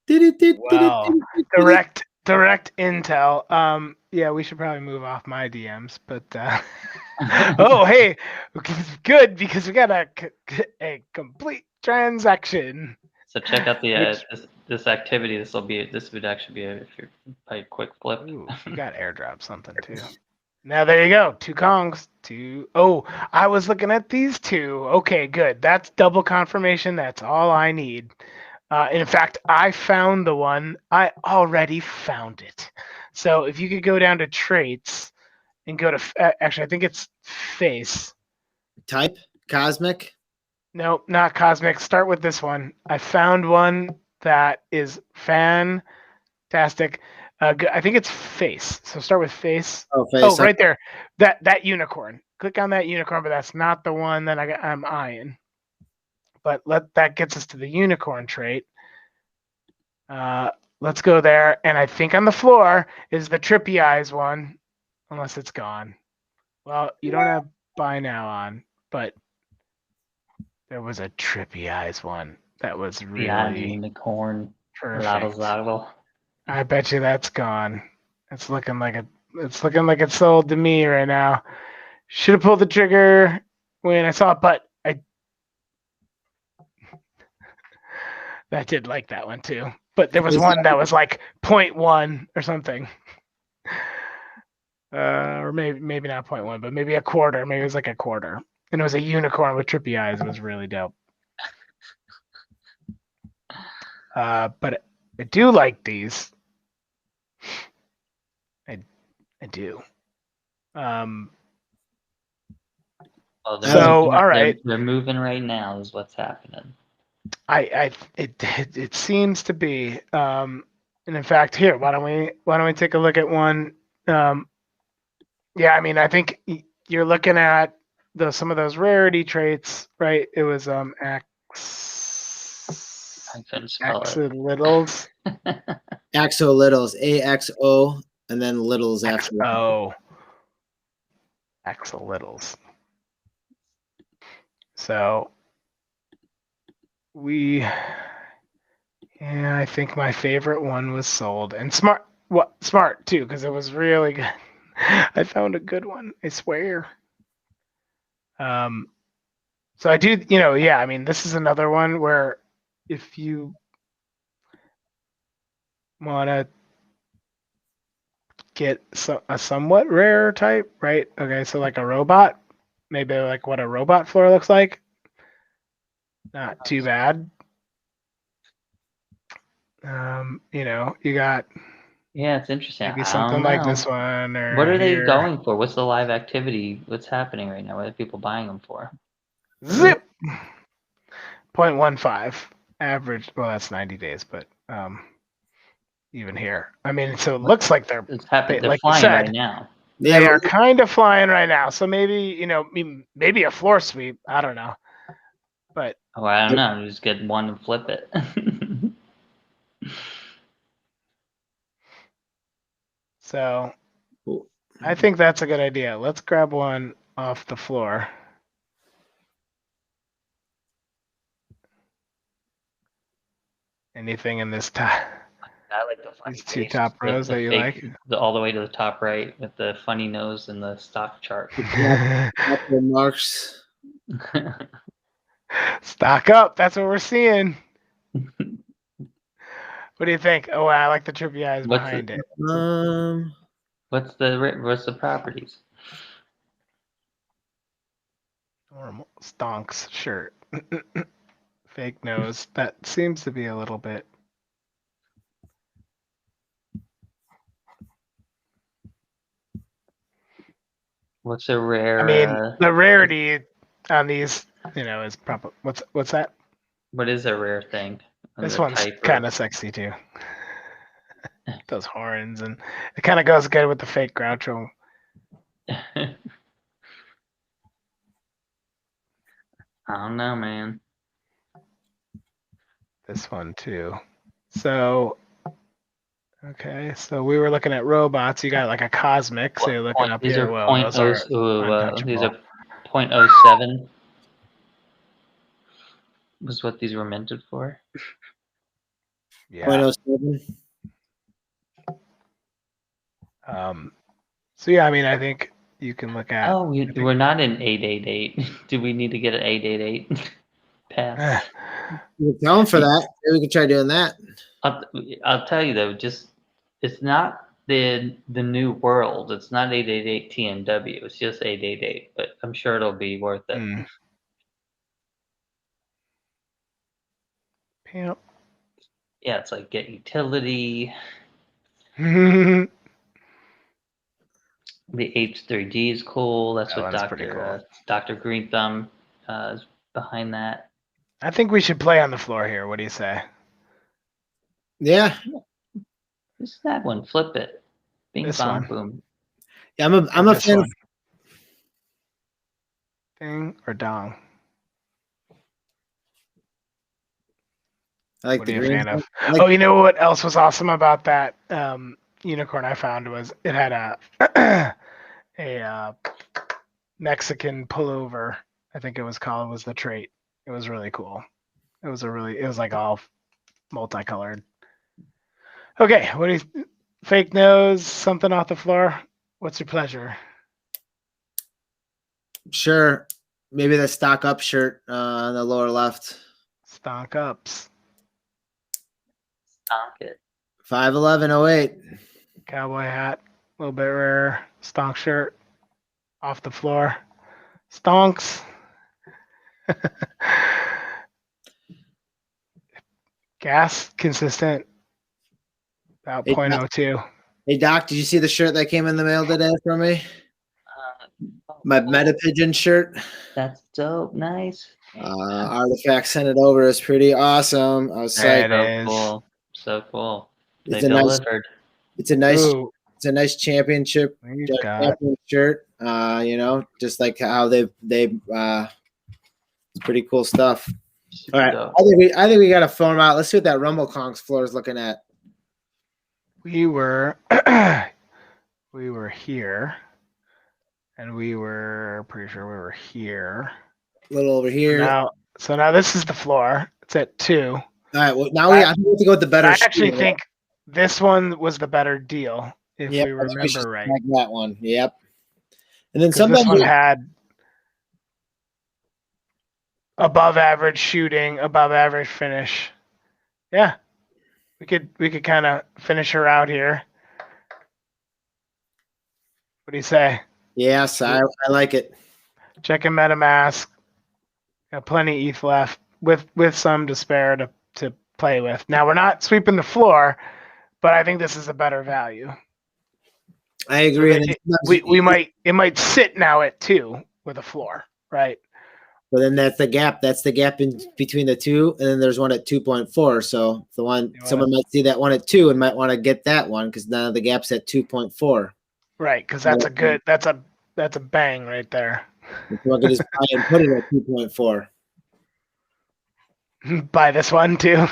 Wow. Direct intel. Yeah, we should probably move off my DMs, but oh, hey, good, because we got a complete transaction. So check out the this activity. This would actually be if you're a quick flip. Ooh, you got airdrop something too. Now there you go. 2 Kongs. 2. Oh, I was looking at these 2. Okay, good. That's double confirmation. That's all I need. In fact, I found the one. I already found it. So if you could go down to traits and go to actually, I think it's face. Type cosmic. No, not cosmic. Start with this one. I found one that is fantastic. I think it's face. So start with face. Oh, face. Oh, right there. That unicorn. Click on that unicorn, but that's not the one that I'm eyeing. But that gets us to the unicorn trait. Let's go there. And I think on the floor is the trippy eyes one, unless it's gone. Well, you don't have buy now on, but there was a trippy eyes one that was really unicorn. perfect. Lottle. I bet you that's gone. It's looking like it's sold to me right now. Should have pulled the trigger when I saw it, but that did like that one too. But there was one that was like 0.1 or something. or maybe not 0.1, but maybe a quarter. Maybe it was like a quarter, and it was a unicorn with trippy eyes. It was really dope. But I do like these. I do. Well, they're So, moving, all right. they're moving right now is what's happening. It seems to be. And in fact, here, why don't we take a look at one? Yeah, I mean, I think you're looking at some of those rarity traits, right? It was I couldn't spell Axolittles. it. Axolittles, AXO, and then littles after. XO. Axolittles. So I think my favorite one was sold and smart. What smart too, because it was really good. I found a good one, I swear. So I do, yeah. I mean, this is another one where if you want to get a somewhat rare type, right? Okay, so like a robot, maybe like what a robot floor looks like. Not too bad. You got Yeah, it's interesting. maybe I something don't like know. this one or What are they here. going for? What's the live activity? What's happening right now? What are people buying them for? Zip 0.15 average. Well, that's 90 days, but even here, I mean, so it looks like they're It's happening. They're like you flying right said, now. they Yeah, are kind of flying right now. So maybe maybe a floor sweep. I don't know, but Oh, I don't know. Just get one and flip it. so I think that's a good idea. Let's grab one off the floor. Anything in this top? I like the funny These two face, top rows the that you fake, like? all the way to the top right with the funny nose and the stock chart. marks. Stock up. That's what we're seeing. What do you think? Oh, I like the trippy eyes behind it. What's the properties? Normal stonks shirt. Fake nose. That seems to be a little bit. What's a rare? I mean, the rarity on these, is probably what's that? What is a rare thing? This The one's type kind of sexy too. Those horns, and it kind of goes good with the fake Groucho. I don't know, man. This one too. So, okay, so we were looking at robots. You got like a cosmic. So you're looking up These here. are Well, those are these untouchable. are 0.07 was what these were minted for. Yeah. 0.07. So yeah, I mean, I think you can look at. Oh, we're not in 888. Do we need to get an 888 pass? You can tell them for that. Maybe we can try doing that. I'll tell you though, just it's not the new world. It's not 888 TNW. It's just 888. But I'm sure it'll be worth it. Yep. Yeah, it's like get utility. The H3G is cool. That's That what one's pretty cool. Dr. Green Thumb is behind that. I think we should play on the floor here. What do you say? Yeah. Just that one. Flip it. Bing This bong one. boom. Yeah, I'm a fan. Ding or dong? I like What the are you a green. fan of? Like, Oh, you know what else was awesome about that unicorn I found was it had a Mexican pullover. I think it was called was the trait. It was really cool. It was like all multicolored. Okay, what do you fake nose? Something off the floor. What's your pleasure? sure. Maybe the stock up shirt on the lower left. Stonk ups. Stonk it. 5'11", 08. Cowboy hat. A little bit rare. Stonk shirt. Off the floor. Stonks. Gas consistent. About Hey, 0.02. Hey Doc, did you see the shirt that came in the mail today from me? My Meta Pigeon shirt. That's dope. Nice. Artifact sent it over. It's pretty awesome. I was There psyched. it is. Cool. So cool. They It's a nice. delivered. It's a nice. Ooh, It's a nice championship we've got. champion shirt. Just like how they. It's pretty cool stuff. All right, Dope. I think we got to phone them out. Let's see what that Rumble Kongs floor is looking at. We were here, and we were pretty sure we were here. A little over here. So now this is the floor. It's at 2. All right. Well, now I think we have to go with the better. I actually shoe. think this one was the better deal, if Yep, we I think remember should right. snag that one. Yep. And then 'Cause sometimes this one had above average shooting, above average finish. Yeah, we could kind of finish her out here. What do you say? Yes, I like it. Checking MetaMask. Got plenty ETH left with some to spare to play with. Now we're not sweeping the floor, but I think this is a better value. I agree. So it might sit now at 2 with a floor, right? But then that's the gap. That's the gap in between the two, and then there's one at 2.4. So the one someone might see that one at 2 and might want to get that one because now the gap's at 2.4. Right, because that's a bang right there. So I could just buy and put it at 2.4. Buy this one too.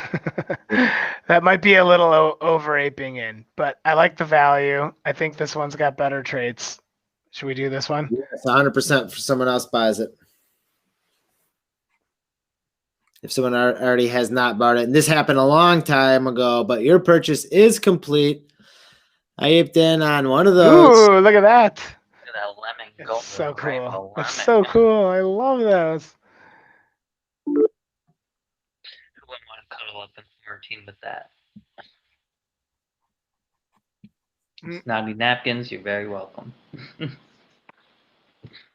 That might be a little over aping in, but I like the value. I think this one's got better traits. Should we do this one? Yes, 100% for someone else buys it. If someone already has not bought it, and this happened a long time ago, but your purchase is complete. I aped in on one of those. Ooh, look at that. Look at that lemming. It's Gold so rainbow cool. lemming. It's so cool. I love those. Who wouldn't want to cuddle up in the routine with that? Snotty napkins, you're very welcome.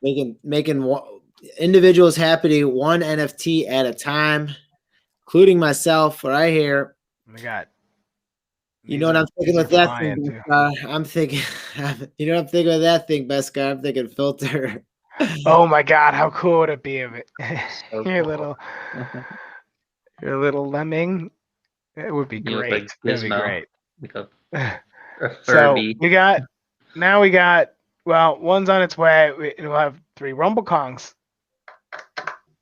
Making individuals happy one NFT at a time, including myself. Right here. Oh my God. You know what I'm thinking with that thing? I'm thinking. You know what I'm thinking with that thing, Beskar? I'm thinking filter. Oh my God, how cool would it be if it So your cool. little lemming? It would be You look great. like It'd be Gizmo. great. Like a So Furby. we got one's on its way. We'll have 3 Rumble Kongs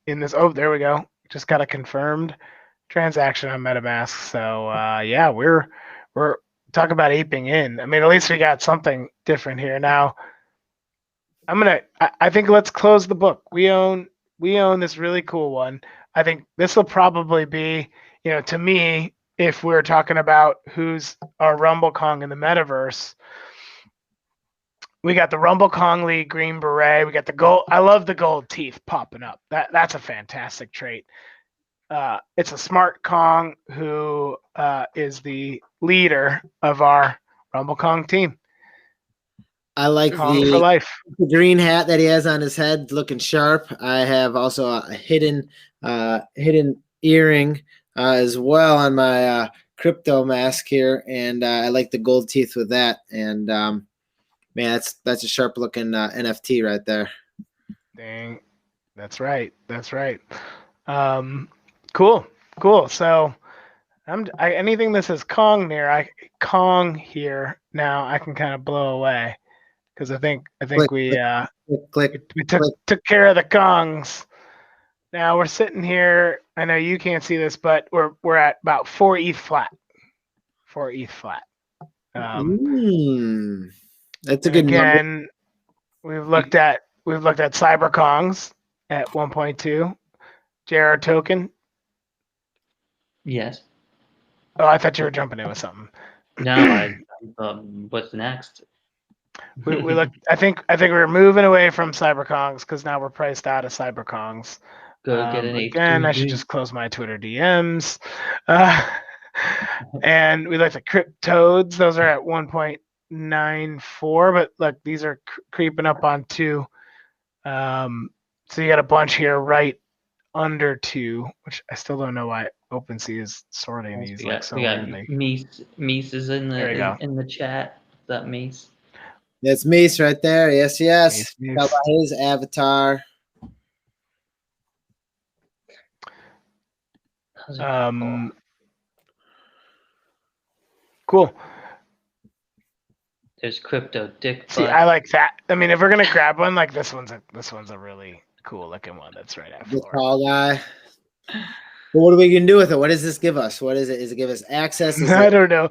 in this. Oh, there we go. Just got a confirmed transaction on MetaMask. So yeah, we're talking about aping in. I mean, at least we got something different here. Now I think let's close the book. We own this really cool one. I think this will probably be, to me, if we're talking about who's our Rumble Kong in the metaverse, we got the Rumble Kong League green beret. We got the gold. I love the gold teeth popping up. That's a fantastic trait. It's a smart Kong who is the leader of our Rumble Kong team. I like Kong for life. The green hat that he has on his head, looking sharp. I have also a hidden earring as well on my crypto mask here, and I like the gold teeth with that. And man, that's a sharp looking NFT right there. Dang, that's right. Cool. So anything that says Kong Kong here now I can kind of blow away because I think we took care of the Kongs. Now we're sitting here. I know you can't see this, but we're at about 4 ETH flat. 4 ETH flat. That's a good again, number. we've looked at Cyber Kongs at 1.2. JR token. Yes. Oh, I thought you were jumping in with something. No, what's next? We look. I think we're moving away from CyberKongs because now we're priced out of CyberKongs. Go get an again. I should just close my Twitter DMs. And we looked at CrypToadz. Those are at 1.8 0.94, but look, these are creeping up on 2. So you got a bunch here right under 2, which I still don't know why OpenSea is sorting these like so weirdly. Mies is in There you go. the in the chat. Is that Mies? That's Mace right there. Yes, yes. Mace. How about his avatar? Those are Cool. There's Crypto Dick. See, I like that. I mean, if we're gonna grab one, like this one's a really cool looking one. That's right at The floor. tall guy. But what are we gonna do with it? What does this give us? What is it? Is it give us access? I don't know.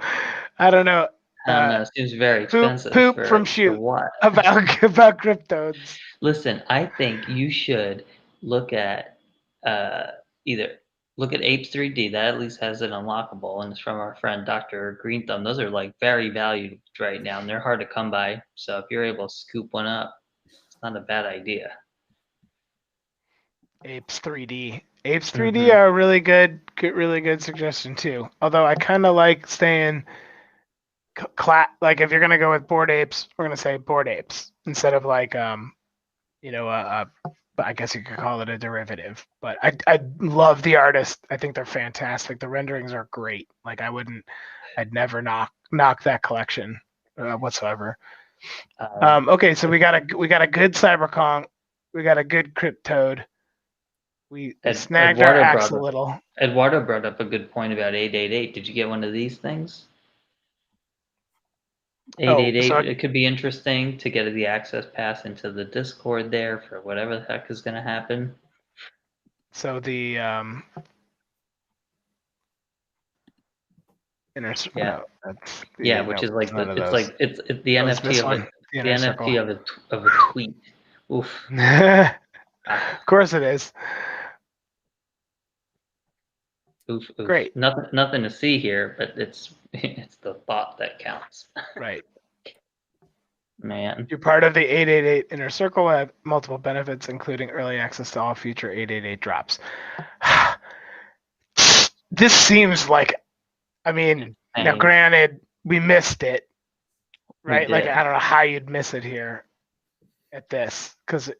I don't know. It seems very expensive. Poop from shoot. For what? About CrypToadz. Listen, I think you should look at either look at Apes 3D. That at least has it unlockable, and it's from our friend Dr. Green Thumb. Those are like very valued right now, and they're hard to come by. So if you're able to scoop one up, it's not a bad idea. Apes 3D. Apes 3D are a really good suggestion too. Although I kind of like staying like if you're gonna go with Bored Apes, we're gonna say Bored Apes instead of like I guess you could call it a derivative. But I love the artist. I think they're fantastic. The renderings are great. Like I'd never knock that collection whatsoever. Okay, so we got a good Cyberkong, we got a good Cryptoad. We snagged our Axolotl. Eduardo brought up a good point about 888. Did you get one of these things? 888. It could be interesting to get the access pass into the Discord there for whatever the heck is going to happen. So the which is like it's the NFT of it. The NFT of a tweet. Oof. Of course it is. Oof. Great. Nothing to see here, but it's the thought that counts. Right. Man. You're part of the 888 Inner Circle. Have multiple benefits, including early access to all future 888 drops. This seems like, I mean, now granted, we missed it, right? Like I don't know how you'd miss it here at this, because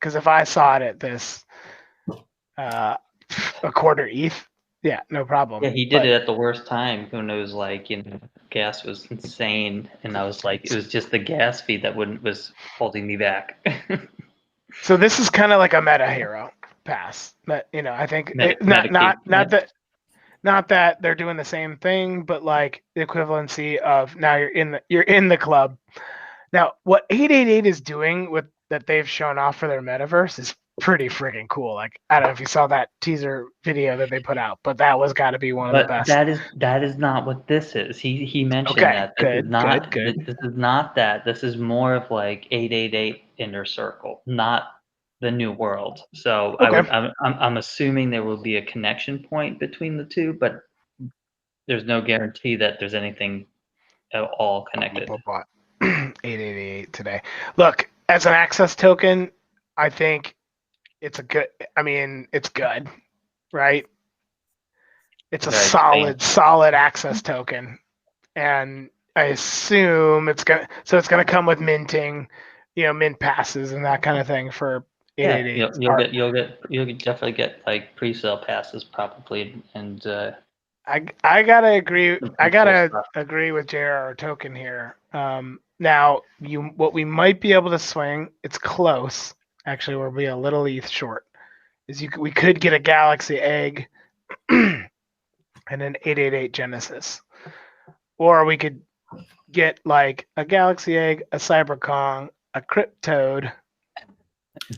if I saw it at this, a quarter ETH. Yeah, no problem. Yeah, he did it at the worst time when it was like, gas was insane, and I was like, it was just the gas fee that was holding me back. So this is kind of like a meta hero pass. But I think not that they're doing the same thing, but like the equivalency of now you're in the club. Now, what 888 is doing with that they've shown off for their metaverse is pretty freaking cool. Like I don't know if you saw that teaser video that they put out, but that was got to be one of the best. That is not what this is. He mentioned that. This is not that. This is more of like 888 Inner Circle, not the new world. So I'm assuming there will be a connection point between the two, but there's no guarantee that there's anything at all connected. 888 today. Look, as an access token, I think it's it's good, right? It's a solid access token. And I assume it's gonna come with minting, mint passes and that kind of thing for 888. You'll definitely get like pre-sale passes probably, and I gotta agree. I gotta agree with JR Token here. Now what we might be able to swing, it's close. Actually, we'll be a little ETH short. We could get a Galaxy Egg and an 888 Genesis, or we could get like a Galaxy Egg, a Cyberkong, a CrypToad,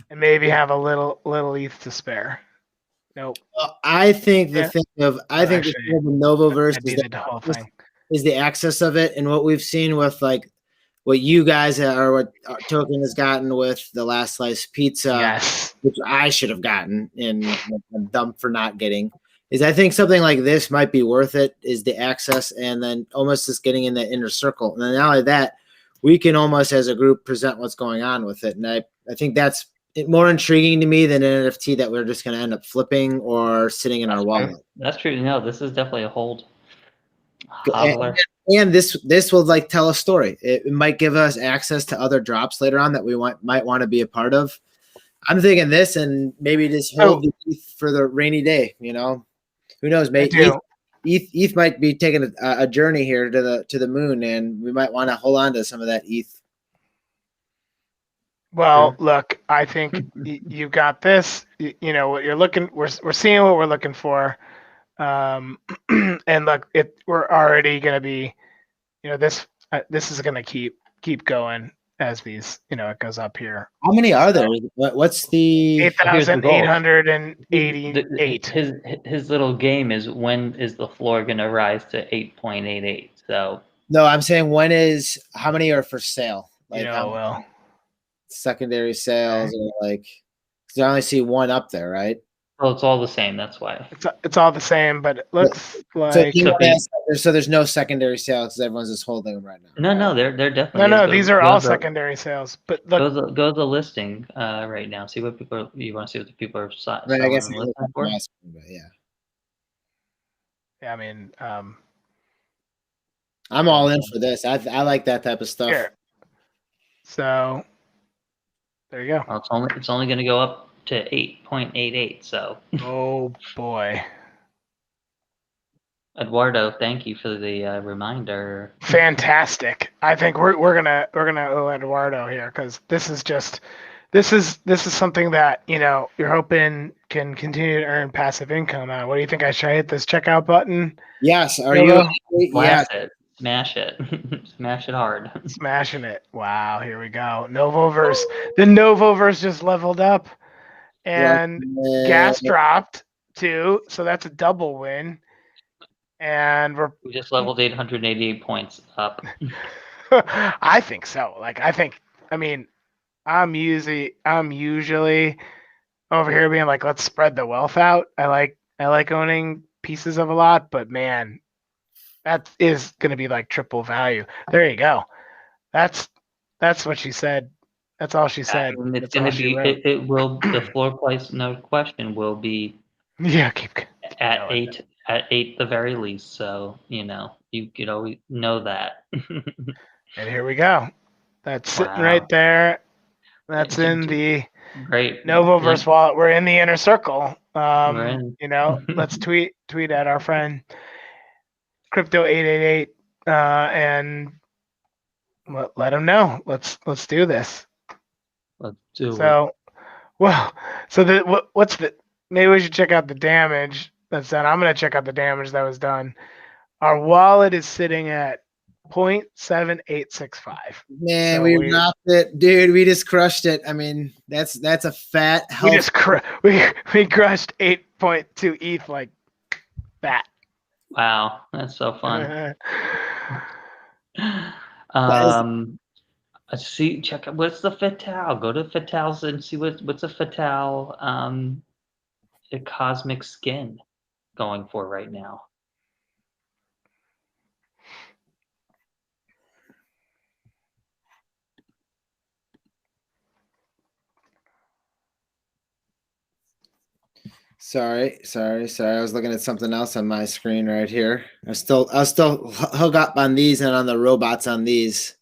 and maybe have a little ETH to spare. Nope. I think the thing of the Novoverse is the access of it, and what we've seen with like what you guys or what Token has gotten with the Last Slice Pizza, which I should have gotten and I'm dumb for not getting, is I think something like this might be worth it, is the access and then almost just getting in that inner circle. And then not only that, we can almost as a group present what's going on with it. And I think that's more intriguing to me than an NFT that we're just going to end up flipping or sitting in our wallet. That's true. No, this is definitely a hold. And this will like tell a story. It might give us access to other drops later on that we might want to be a part of. I'm thinking this, and maybe just hold the ETH for the rainy day. You know, who knows? Maybe ETH might be taking a journey here to the moon, and we might want to hold on to some of that ETH. Well, look, I think you got this. You know what you're looking. We're seeing what we're looking for. And look, we're already gonna be. You know, this is gonna keep going as these. You know, it goes up here. How many are there? What's the 8,888? His little game is, when is the floor gonna rise to 8.88? So no, I'm saying how many are for sale? Like, you know, well, secondary sales, or like, because I only see one up there, right? well, it's all the same. That's why it's all the same, but it looks like so there's no secondary sales because everyone's just holding them right now. no, there definitely no. is. These are all secondary sales. But look, go to the listing right now. See what people you want to see what the people are selling. Right, I guess and listing for. But yeah. I mean, I'm all in for this. I like that type of stuff. Here. So there you go. Well, it's only going to go up to 8.88. So. Oh boy. Eduardo, thank you for the reminder. Fantastic. I think we're gonna owe Eduardo here, because this is something that, you know, you're hoping can continue to earn passive income on. What do you think? I should hit this checkout button? Yes. Are you? Yeah. Smash it. Smash it hard. Smashing it. Wow. Here we go. Novoverse. The Novoverse just leveled up, and gas dropped too. So that's a double win. And we just leveled 888 points up. I think so. Like, I mean, I'm usually over here being like, let's spread the wealth out. I like owning pieces of a lot, but man, that is going to be like triple value. There you go. That's what she said. That's all she said. I mean, it's going to be. It will. The floor price, no question, will be. Yeah, keep at going. At 8 the very least. So you know, you could always know that. And here we go. That's sitting right there. That's in the great Novoverse wallet. We're in the inner circle. We're in. You know, let's tweet at our friend Crypto888 and let him know. Let's do this. Let's do it. So, well, so what's the? Maybe we should check out the damage that's done. I'm gonna check out the damage that was done. Our wallet is sitting at 0.7865. Man, so we rocked it, dude. We just crushed it. I mean, that's a fat help. We crushed 8.2 ETH like that. Wow, that's so fun. See, check out what's the Fatal. Go to Fatals and see what's a Fatal a cosmic skin going for right now. Sorry. I was looking at something else on my screen right here. I was still hook up on these and on the robots on these.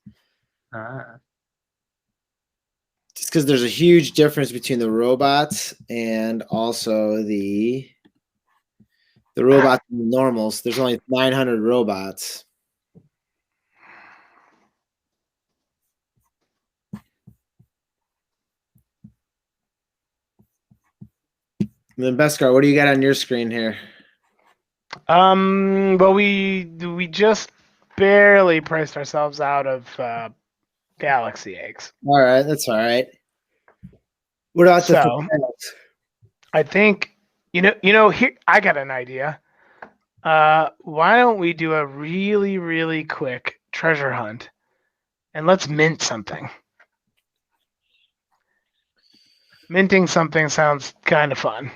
Just because there's a huge difference between the robots and also the robots and the normals. There's only 900 robots. And then Beskar, what do you got on your screen here? Well, we just barely priced ourselves out of Galaxy eggs. All right, that's all right. What about the? I think you know here I got an idea. Why don't we do a really, really quick treasure hunt, and let's mint something. Minting something sounds kind of fun.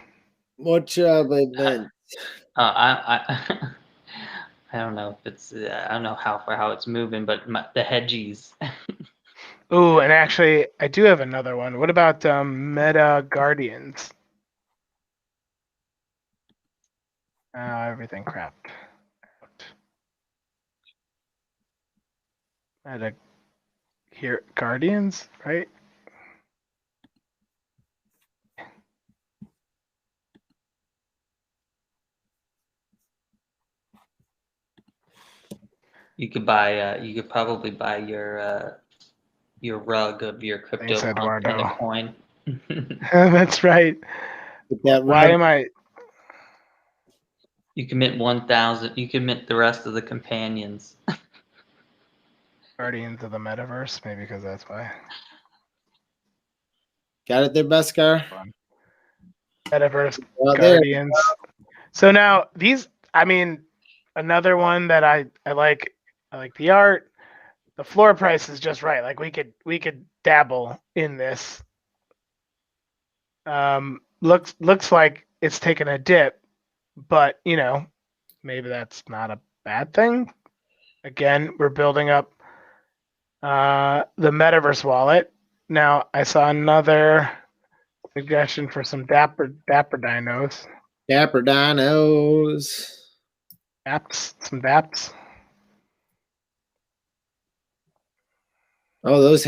What job I mint? I don't know if it's I don't know how it's moving, but the hedgies. Ooh, and actually, I do have another one. What about Meta Guardians? Everything crap. Here, Guardians, right? You could buy. You could probably buy your rug of your Thanks, CryptoPunk and a Eduardo. coin. That's right. With that Why rug. am I? You can mint 1,000. You can mint the rest of the companions. Guardians of the Metaverse? Maybe because that's why. Got it there, Beskar? Metaverse Well, there. Guardians. So now these, I mean, another one that I like. I like the art. The floor price is just right. Like we could dabble in this. Looks like it's taken a dip, but you know, maybe that's not a bad thing. Again, we're building up the Metaverse wallet. Now I saw another suggestion for some Dapper Dinos. Dapper Dinos. Some Daps. Oh, those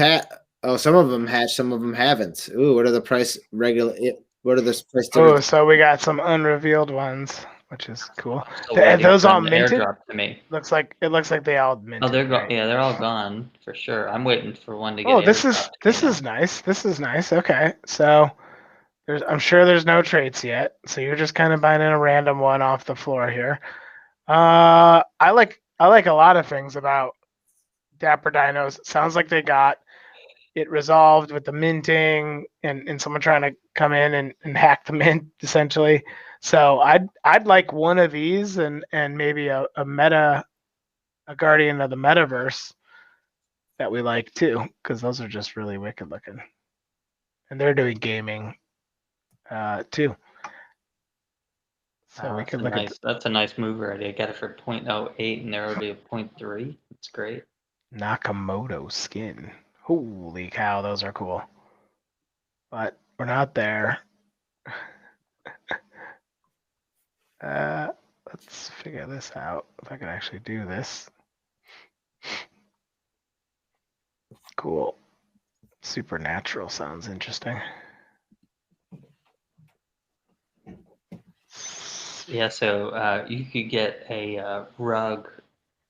Oh, some of them hatched, some of them haven't. Ooh, what are the price regular? What are the price Oh, differences? so we got some unrevealed ones, which is cool. I'm still waiting Those for all them to minted. airdrop to me. Looks like they all minted. Oh, they're gone. Right? Yeah, they're all gone for sure. I'm waiting for one to get Oh, airdropped. this is nice. This is nice. Okay, so I'm sure there's no traits yet. So you're just kind of buying in a random one off the floor here. I like a lot of things about Dapper Dinos. It sounds like they got it resolved with the minting and someone trying to come in and hack the mint essentially. So I'd like one of these and maybe a guardian of the metaverse that we like too, because those are just really wicked looking. And they're doing gaming too. So we could look at that's a nice move already. I got it for 0.08 and they're already at 0.3. That's great. Nakamoto skin. Holy cow, those are cool. But we're not there. Let's figure this out. If I can actually do this. Cool. Supernatural sounds interesting. Yeah, so you could get a rug,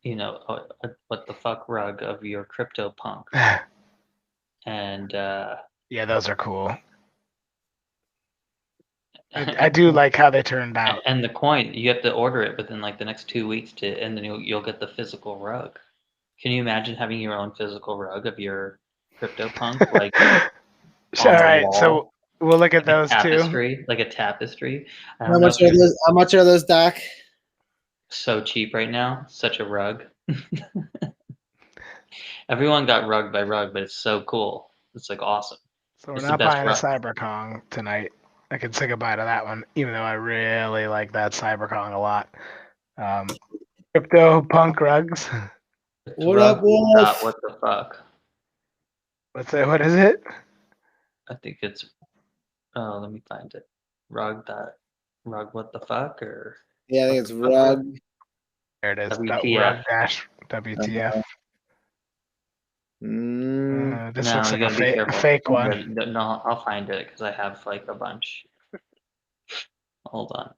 you know, a what the fuck rug of your CryptoPunk. And yeah, those are cool. I do like how they turned out. And the coin, you have to order it within like the next 2 weeks and then you'll get the physical rug. Can you imagine having your own physical rug of your CryptoPunk, like All right, so we'll look at those tapestry, like a tapestry? How much are those, Doc? So cheap right now, such a rug. Everyone got rug by rug, but it's so cool. It's like awesome. So we're not buying a CyberKong tonight. I can say goodbye to that one, even though I really like that CyberKong a lot. CryptoPunk rugs. What up, Wolf? What the fuck? What is it? I think it's. Oh, let me find it. Rug what the fuck or. Yeah, I think it's rug. There it is. WTF. Rug-WTF. This No, looks like a fake one. No, I'll find it because I have like a bunch. Hold on.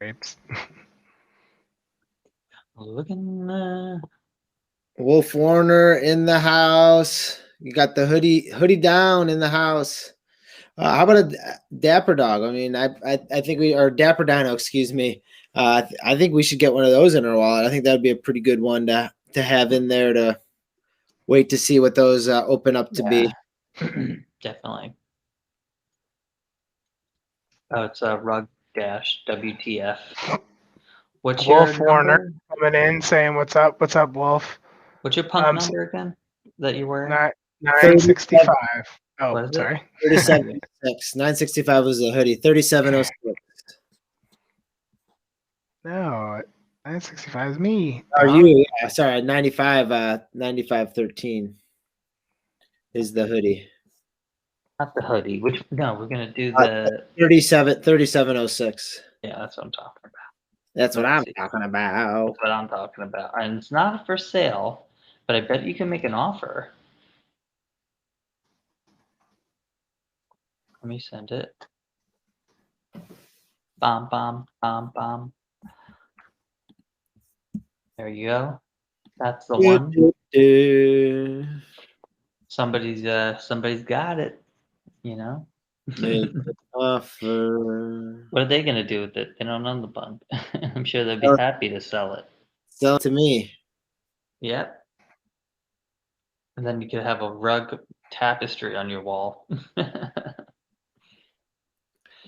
Grapes. Looking. Wolf Warner in the house. You got the hoodie down in the house. How about a Dapper Dog? I mean, I think Dapper Dino, excuse me. I think we should get one of those in our wallet. I think that would be a pretty good one to have in there to wait to see what those open up to be. Definitely. Oh, it's a rug WTF. What's Wolf your Warner number? coming in saying, "What's up? What's up, Wolf?" What's your punk number again that you were? 965. Oh, sorry. 3706. 965 was the hoodie. 3706. No, 965 is me. Are you? Yeah, sorry, 95. 9513 is the hoodie. Not the hoodie. We're gonna do the 3706. Yeah, that's what I'm talking about. That's what I'm Let's see. talking about. That's what I'm talking about. And it's not for sale, but I bet you can make an offer. Let me send it. Bom, bom, bom, bom. There you go. That's the one. Somebody's got it, you know? Make an offer. What are they gonna do with it? They don't own the bug. I'm sure they'd be happy to sell it. Sell it to me. Yep. And then you could have a rug tapestry on your wall.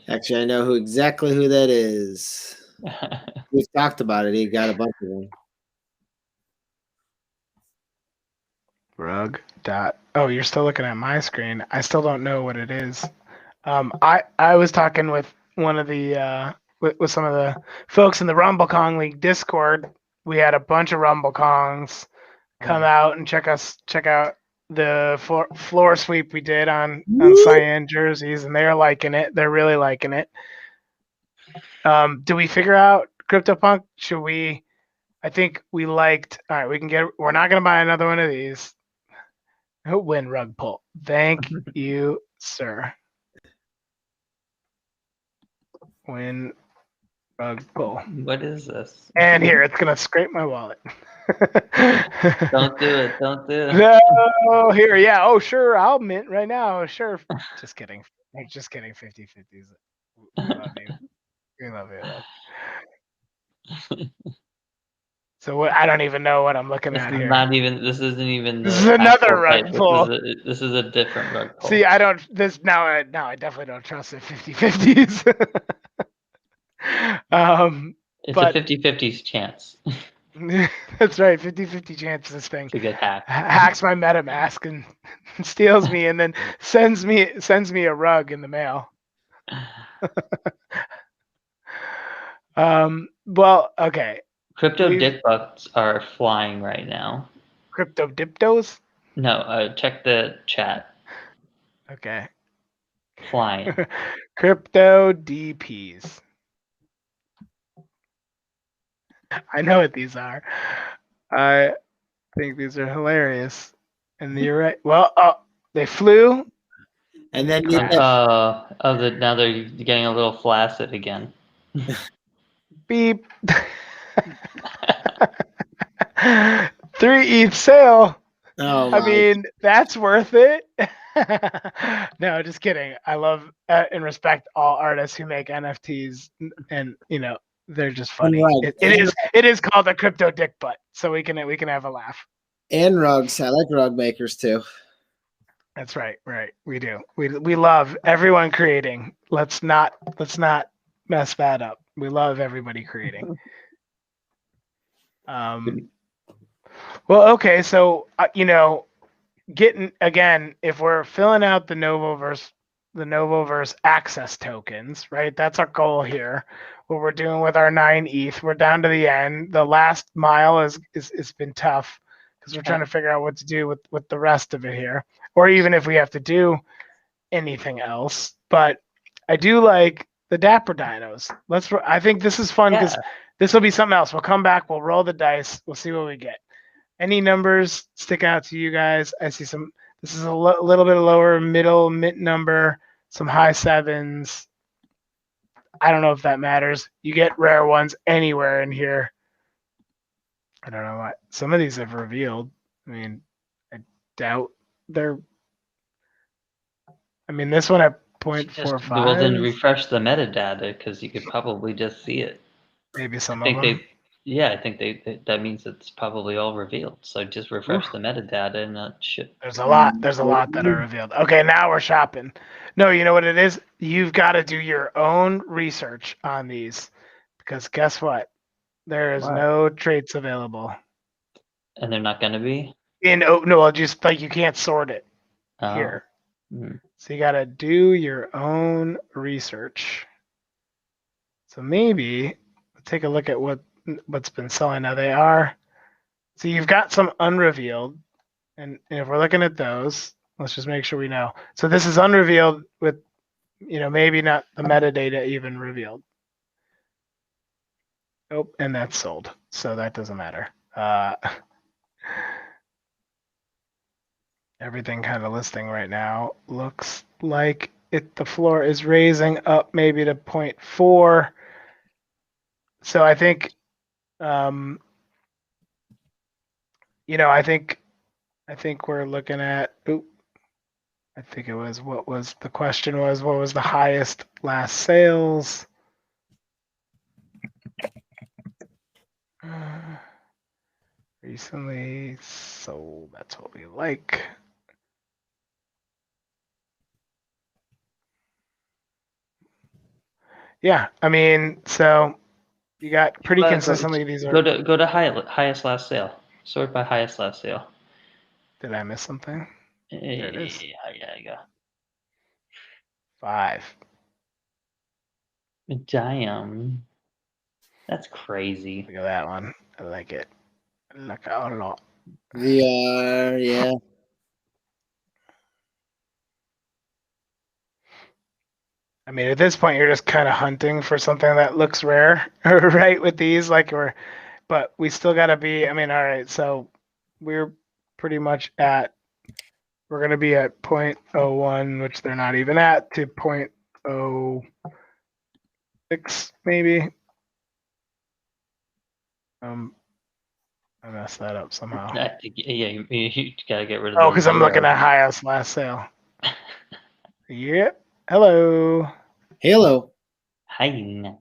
Actually, I know exactly who that is. We've talked about it. He got a bunch of them. Rug dot. Oh, you're still looking at my screen. I still don't know what it is. I was talking with one of the with some of the folks in the RumbleKong League Discord. We had a bunch of RumbleKongs come out and check out the floor sweep we did on cyan jerseys, and they're liking it. They're really liking it. Do we figure out CryptoPunk? Should we? I think we liked. All right, we can get. We're not gonna buy another one of these. Win rug pull. Thank you, sir. Win rug pull. What is this? And here, it's gonna scrape my wallet. Don't do it. Don't do it. No, here, yeah. Oh, sure. I'll mint right now. Sure. Just kidding. Just kidding. 50-50s. We love you. We love you. So what? I don't even know what I'm looking at here. This isn't even. This is another rug pull. This is a different rug pull. See, I don't. This now. I definitely don't trust the 50-50s. It's but, a 50-50 chance. That's right. 50-50 chance this thing to get hacked. Hacks my MetaMask and steals me, and then sends me a rug in the mail. Well, okay. Crypto dick butts are flying right now. Crypto diptos? No, check the chat. Okay. Flying. Crypto DPs. I know what these are. I think these are hilarious. And you're right. Well, they flew. And then now they're getting a little flaccid again. Beep. 3 ETH sale. Oh, I mean, that's worth it. No, just kidding. I love and respect all artists who make NFTs, and they're just funny. Right. It is called a crypto dick butt, so we can have a laugh. And rugs. I like rug makers too. That's right. Right. We do. We love everyone creating. Let's not mess that up. We love everybody creating. Well, okay. So getting again, if we're filling out the Novoverse access tokens, right? That's our goal here. What we're doing with our 9 ETH, we're down to the end. The last mile is been tough because we're trying to figure out what to do with the rest of it here, or even if we have to do anything else. But I do like the Dapper Dinos. I think this is fun because this will be something else. We'll come back, we'll roll the dice, we'll see what we get. Any numbers stick out to you guys? I see some. This is a little bit lower middle mint number, some high 7s. I don't know if that matters. You get rare ones anywhere in here. I don't know what. Some of these have revealed. I mean, I doubt they're. I mean, this one at 0.45. Well, then refresh the metadata because you could probably just see it. Maybe some of them. I think that means it's probably all revealed. So just refresh the metadata and that should. There's a lot that are revealed. Okay, now we're shopping. No, you know what it is? You've got to do your own research on these because guess what? There is no traits available. And they're not going to be? No, just like you can't sort it here. So you got to do your own research. So maybe take a look at what's been selling. Now they are. So you've got some unrevealed. And if we're looking at those, let's just make sure we know. So this is unrevealed with, maybe not the metadata even revealed. Nope, and that's sold, so that doesn't matter. Everything kind of listing right now looks like the floor is raising up maybe to 0.4. So I think, I think we're looking at. I think it was what was the question was what was the highest last sales? Recently sold. That's what we like. Yeah, I mean, so you got pretty consistently these are. Go to highest last sale. Sort by highest last sale. Did I miss something? There it is. Yeah, you go. 5. Damn. That's crazy. Look at that one. I like it. Look at a lot. VR, yeah. I mean, at this point, you're just kind of hunting for something that looks rare, right? With these, but we still got to be. I mean, all right. So we're pretty much at. We're going to be at 0.01, which they're not even at, to 0.06 maybe. I messed that up somehow. Yeah, you gotta get rid of. Oh, because I'm looking at highest last sale. Yep. Hello. Halo. Hi.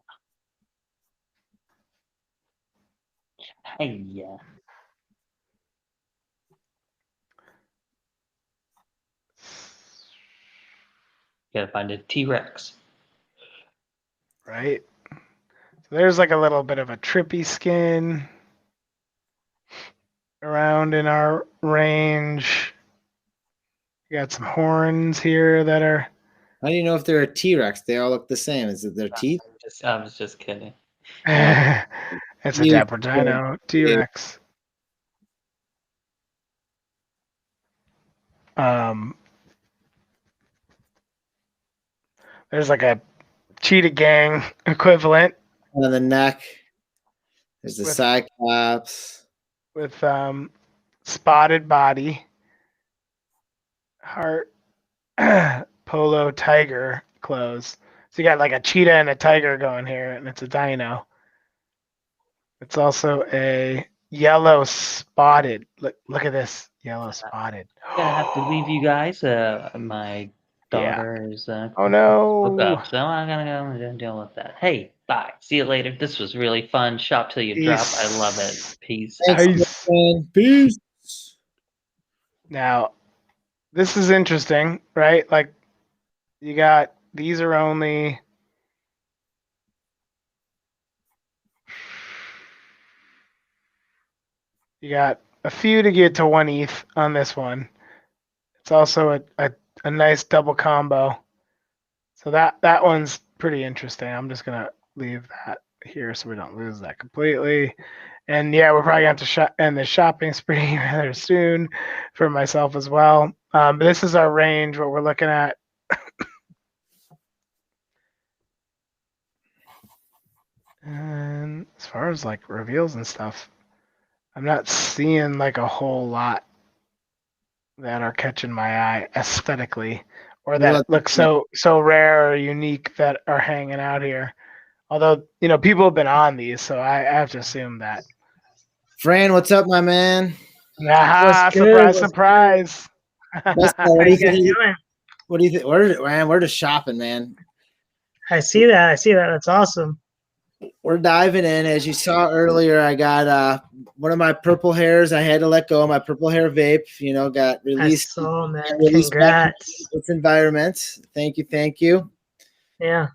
Hi. Gotta find a T-Rex. Right. So there's like a little bit of a trippy skin around in our range. You got some horns here that are. How do you know if they're a T-Rex? They all look the same. Is it their teeth? I was just kidding. It's a Dapper Dino T-Rex. There's like a cheetah gang equivalent. On the neck. There's the Cyclops. With spotted body. Heart polo tiger clothes. So you got like a cheetah and a tiger going here, and it's a dino. It's also a yellow spotted. Look at this yellow spotted. I'm gonna have to leave you guys. My daughter is oh no. hooked up, so I'm gonna go and deal with that. Hey, bye. See you later. This was really fun. Shop till you drop. I love it. Peace. Thanks, man. Peace. Now, this is interesting, right? Like, you got these are only. You got a few to get to 1 ETH on this one. It's also a nice double combo. So that one's pretty interesting. I'm just gonna leave that here so we don't lose that completely. And yeah, we're probably going to end the shopping spree rather soon for myself as well. But this is our range, what we're looking at. And as far as like reveals and stuff, I'm not seeing like a whole lot that are catching my eye aesthetically, or that look so rare or unique that are hanging out here. Although, people have been on these, so I have to assume that. Fran, what's up, my man? Ah, surprise. What do you think? What do you think? We're just shopping, man. I see that. That's awesome. We're diving in. As you saw earlier, I got one of my purple hairs. I had to let go of my purple hair vape. Got released. I saw, man. Released Congrats. its environment. Thank you. Yeah.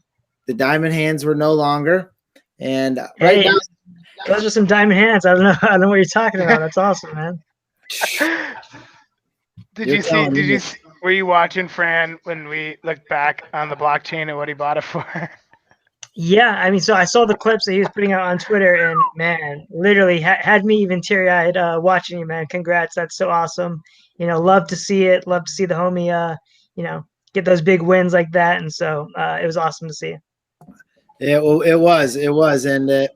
The diamond hands were no longer, and right now, those are some diamond hands. I don't know what you're talking about. That's awesome, man. Did you see? Were you watching Fran when we looked back on the blockchain and what he bought it for? Yeah, I mean, so I saw the clips that he was putting out on Twitter, and man, literally had me even teary-eyed watching you, man. Congrats, that's so awesome. Love to see it. Love to see the homie, get those big wins like that, and so it was awesome to see. It was, and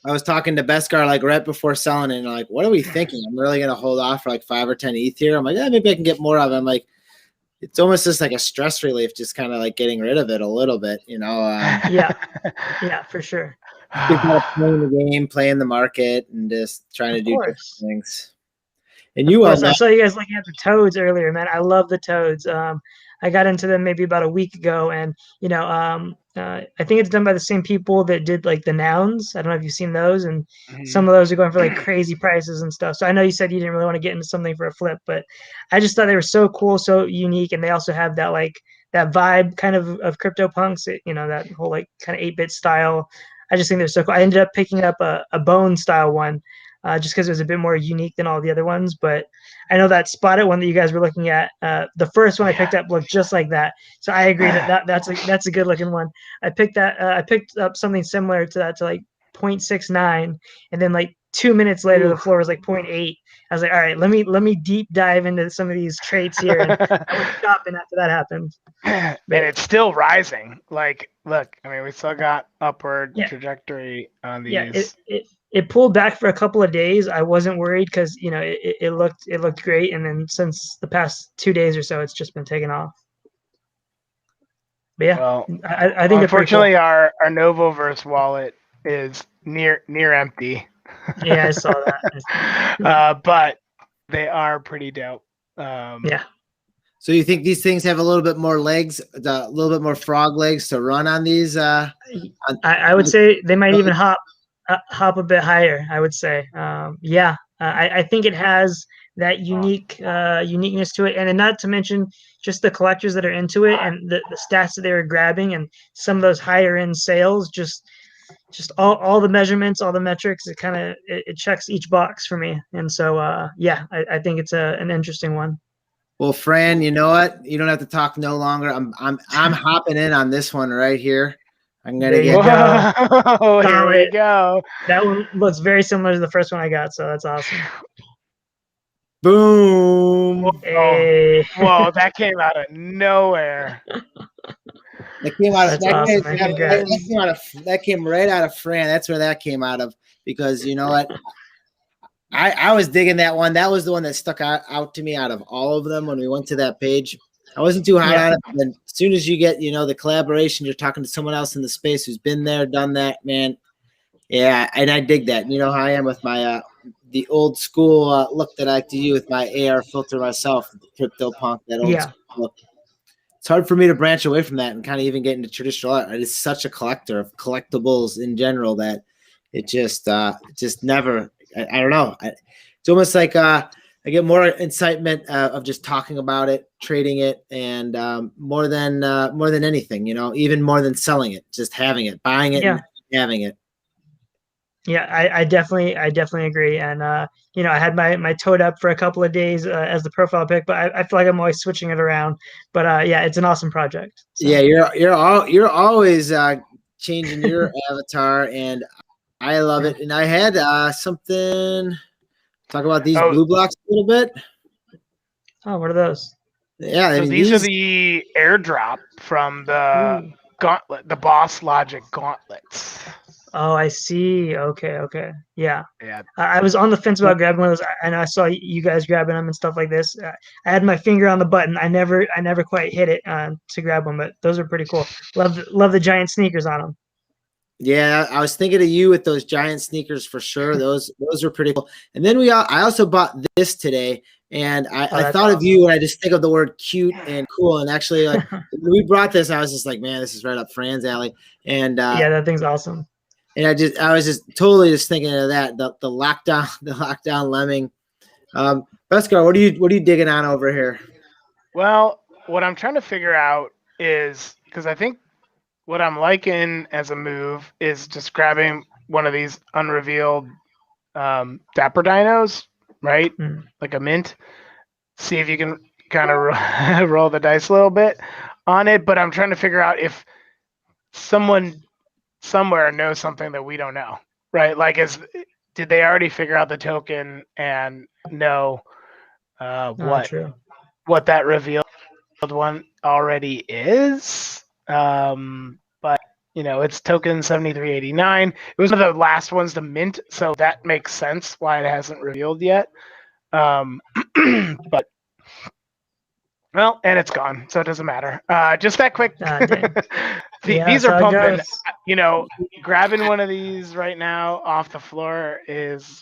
I was talking to Beskar like right before selling it, and like, what are we thinking? I'm really gonna hold off for like 5 or 10 ETH here. I'm like, yeah, maybe I can get more of it. I'm like, it's almost just like a stress relief, just kind of like getting rid of it a little bit, you know. Yeah, for sure. Just kind of playing the game, playing the market, and just trying to do different things. And you, I saw you guys looking at the toads earlier, man. I love the toads. I got into them maybe about a week ago, and I think it's done by the same people that did like the nouns. I don't know if you've seen those, and some of those are going for like crazy prices and stuff. So I know you said you didn't really want to get into something for a flip, but I just thought they were so cool, so unique, and they also have that like that vibe kind of CryptoPunks, that whole like kind of 8-bit style. I just think they're so cool. I ended up picking up a bone style one. Just because it was a bit more unique than all the other ones. But I know that spotted one that you guys were looking at, the first one I picked up looked just like that. So I agree that's a good looking one. I picked up something similar to that, to like 0.69, and then like 2 minutes later the floor was like 0.8. I was like, all right, let me deep dive into some of these traits here, and I went shopping after that happened. And it's still rising. Like, look, I mean, we still got upward trajectory on these. Yeah, it pulled back for a couple of days. I wasn't worried because it looked great, and then since the past 2 days or so, it's just been taking off. But yeah, well, I think unfortunately our Novoverse wallet is near empty. Yeah, I saw that. But they are pretty dope. Yeah. So you think these things have a little bit more legs, a little bit more frog legs to run on these? I would say they might even hop a bit higher. I would say, I think it has that uniqueness to it, and then not to mention just the collectors that are into it and the stats that they were grabbing, and some of those higher end sales. Just all the measurements, all the metrics. It checks each box for me, and so I think it's an interesting one. Well, Fran, you know what? You don't have to talk no longer. I'm hopping in on this one right here. I'm gonna get. Oh, here we go. That one looks very similar to the first one I got, so that's awesome. Boom! Hey. Whoa, that came out of nowhere. That came out of awesome, that came right out of Fran. That's where that came out of, because you know what? I was digging that one. That was the one that stuck out to me out of all of them when we went to that page. I wasn't too hot on it. But as soon as you get, the collaboration, you're talking to someone else in the space who's been there, done that, man. Yeah, and I dig that. You know how I am with my the old school look that I like to use with my AR filter myself, CryptoPunk, that old school look. It's hard for me to branch away from that and kind of even get into traditional art. I'm just such a collector of collectibles in general that it just never. I don't know. It's almost like I get more incitement of just talking about it, trading it, and more than anything, even more than selling it, just having it, buying it, and having it. Yeah, I definitely agree. And I had my toad up for a couple of days as the profile pic, but I feel like I'm always switching it around. But it's an awesome project. So. Yeah, you're always changing your avatar, and I love it. And I had something talk about these blue blocks a little bit. Oh, what are those? Yeah, so these are the airdrop from the gauntlet, the Boss Logic gauntlets. Oh, I see. Okay. Yeah. I was on the fence about grabbing one of those. I know I saw you guys grabbing them and stuff like this. I had my finger on the button. I never quite hit it to grab one, but those are pretty cool. Love the giant sneakers on them. Yeah, I was thinking of you with those giant sneakers for sure. Those are pretty cool. And then I also bought this today, and I thought of you, and I just think of the word cute and cool. And actually, like when we brought this, I was just like, man, this is right up Fran's alley. And that thing's awesome. And I was just totally just thinking of that, the lockdown lemming. Beskar, what are you digging on over here? Well, what I'm trying to figure out is, because I think what I'm liking as a move is just grabbing one of these unrevealed Dapper Dinos, right? Like a mint. See if you can kind of roll the dice a little bit on it. But I'm trying to figure out if someone somewhere knows something that we don't know, right? Like, did they already figure out the token and know what that revealed one already is? But it's token 7389. It was one of the last ones to mint, so that makes sense why it hasn't revealed yet. But well, and it's gone, so it doesn't matter. Just that quick. Dang. Yeah, These that's are how it pumping. goes. Grabbing one of these right now off the floor is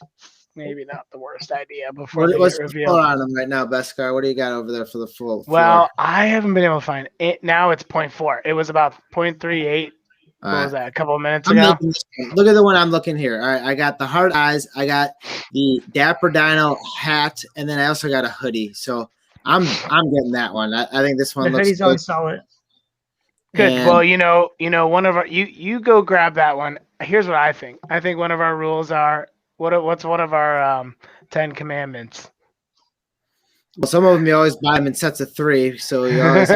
maybe not the worst idea before they What's get the revealed. floor on them right now, Beskar? What do you got over there for the full Well, floor? I haven't been able to find it. Now it's 0.4. It was about 0.38. All What right. was that? A couple of minutes I'm ago. making this one. Look at the one I'm looking here. All right, I got the hard eyes, I got the Dapper Dino hat, and then I also got a hoodie. So I'm getting that one. I think this The one looks hoodie's good. always solid. Good. And Well, one of our you go grab that one. Here's what I think. I think one of our rules are what's one of our 10 commandments. well, some of them you always buy them in sets of 3, so you always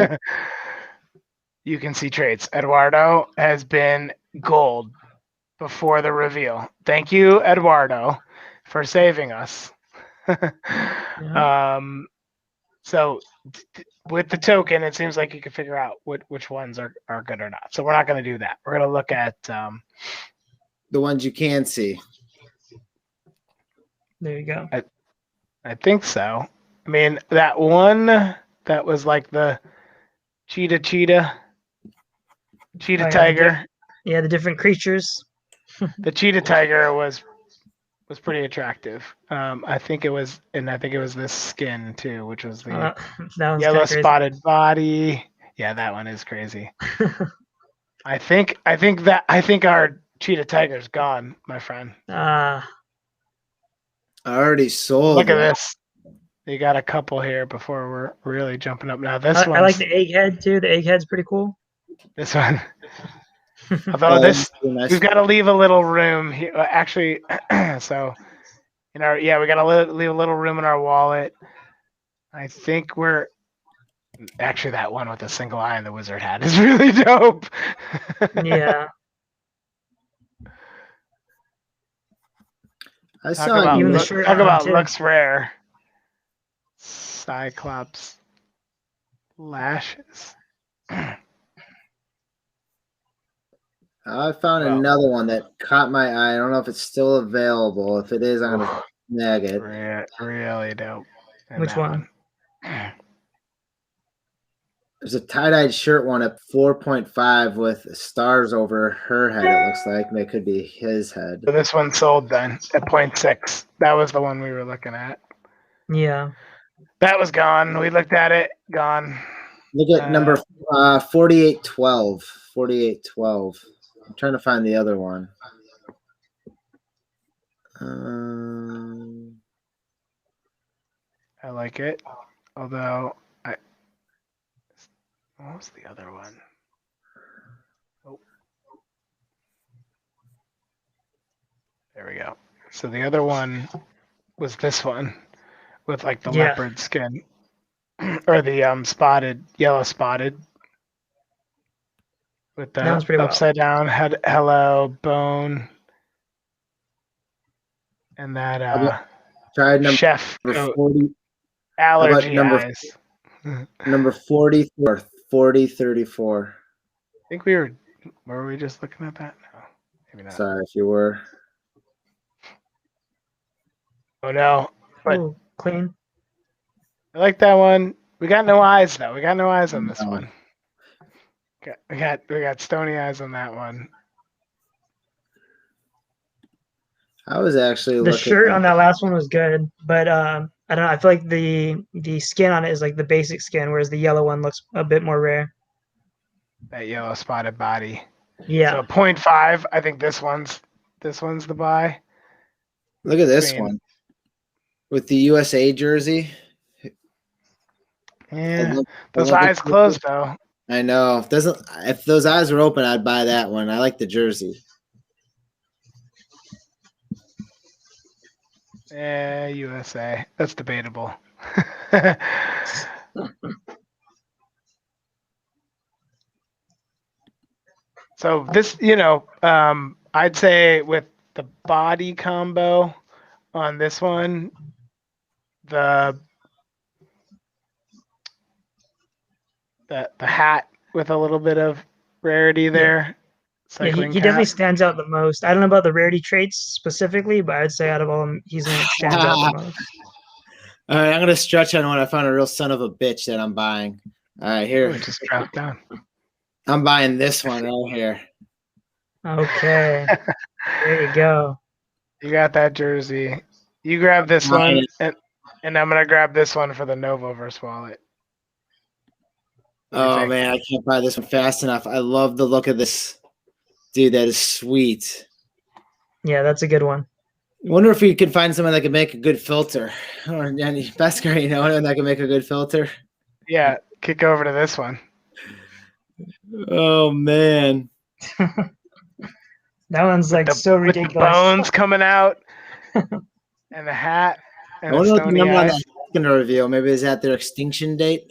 You can see traits. Eduardo has been gold before the reveal. Thank you, Eduardo, for saving us. So with the token, it seems like you can figure out which ones are good or not. So we're not going to do that. We're going to look at the ones you can see. There you go. I think so. I mean, that one that was like the cheetah tiger. Yeah, the different creatures. The cheetah tiger was pretty attractive. I think it was this skin too, which was the That one's yellow kinda crazy. spotted body. Yeah, that one is crazy. I think our cheetah tiger's gone, my friend. I already sold. Look at one. this. You got a couple here before we're really jumping up. Now this one. I like the egghead too. The egghead's pretty cool. This one. Although Nice. we've got to leave a little room here. Actually, so we got to leave a little room in our wallet. I think we're actually that one with the single eye and the wizard hat is really dope. Yeah. I Talk saw about Even the you. shirt talk on about too. looks rare. Cyclops lashes. I found another one that caught my eye. I don't know if it's still available. If it is, I'm gonna snag it. Really dope. And Which that one? There's a tie-dyed shirt one at 4.5 with stars over her head. It looks like it could be his head. So this one sold then at 0.6. That was the one we were looking at. Yeah. That was gone. We looked at it. Gone. Look at number 4812. 4812. I'm trying to find the other one. I like it. Although what was the other one? Oh. There we go. So the other one was this one with like the leopard skin or the yellow spotted with the upside down head, hello bone, and that chef coat, 40, allergy eyes. Number 44, 4034. I think were we just looking at that? No, maybe not. Sorry if you were. Oh no, but ooh, clean. I like that one. We got no eyes though. We got no eyes on this one. We got stony eyes on that one. I was actually the shirt on that last one was good, but I don't know. I feel like the skin on it is like the basic skin, whereas the yellow one looks a bit more rare. That yellow spotted body. Yeah. So 0.5. I think this one's the buy. Look at this one with the USA jersey. Yeah, those eyes closed though. I know. If those eyes were open, I'd buy that one. I like the jersey. USA. That's debatable. So this, I'd say with the body combo on this one, the hat with a little bit of rarity there Yeah, Cycling he cat. definitely stands out the most. I don't know about the rarity traits specifically, but I'd say out of all of them, he's the one that stands out the most. All right, I'm gonna stretch on one. I found a real son of a bitch that I'm buying. All right, here. Ooh, just drop down. I'm buying this one right here. Okay, there you go. You got that jersey. You grab this one, and I'm gonna grab this one for the Novoverse wallet. What do you Oh think? man, I can't buy this one fast enough. I love the look of this. Dude, that is sweet. Yeah, that's a good one. I wonder if we could find someone that could make a good filter. Or any Beskar, you know, anyone that can make a good filter. Yeah, kick over to this one. Oh man. That one's like so With ridiculous. the bones coming out, and the hat, I and the wonder what the stony number on eyes. that gonna reveal. Maybe is that their extinction date?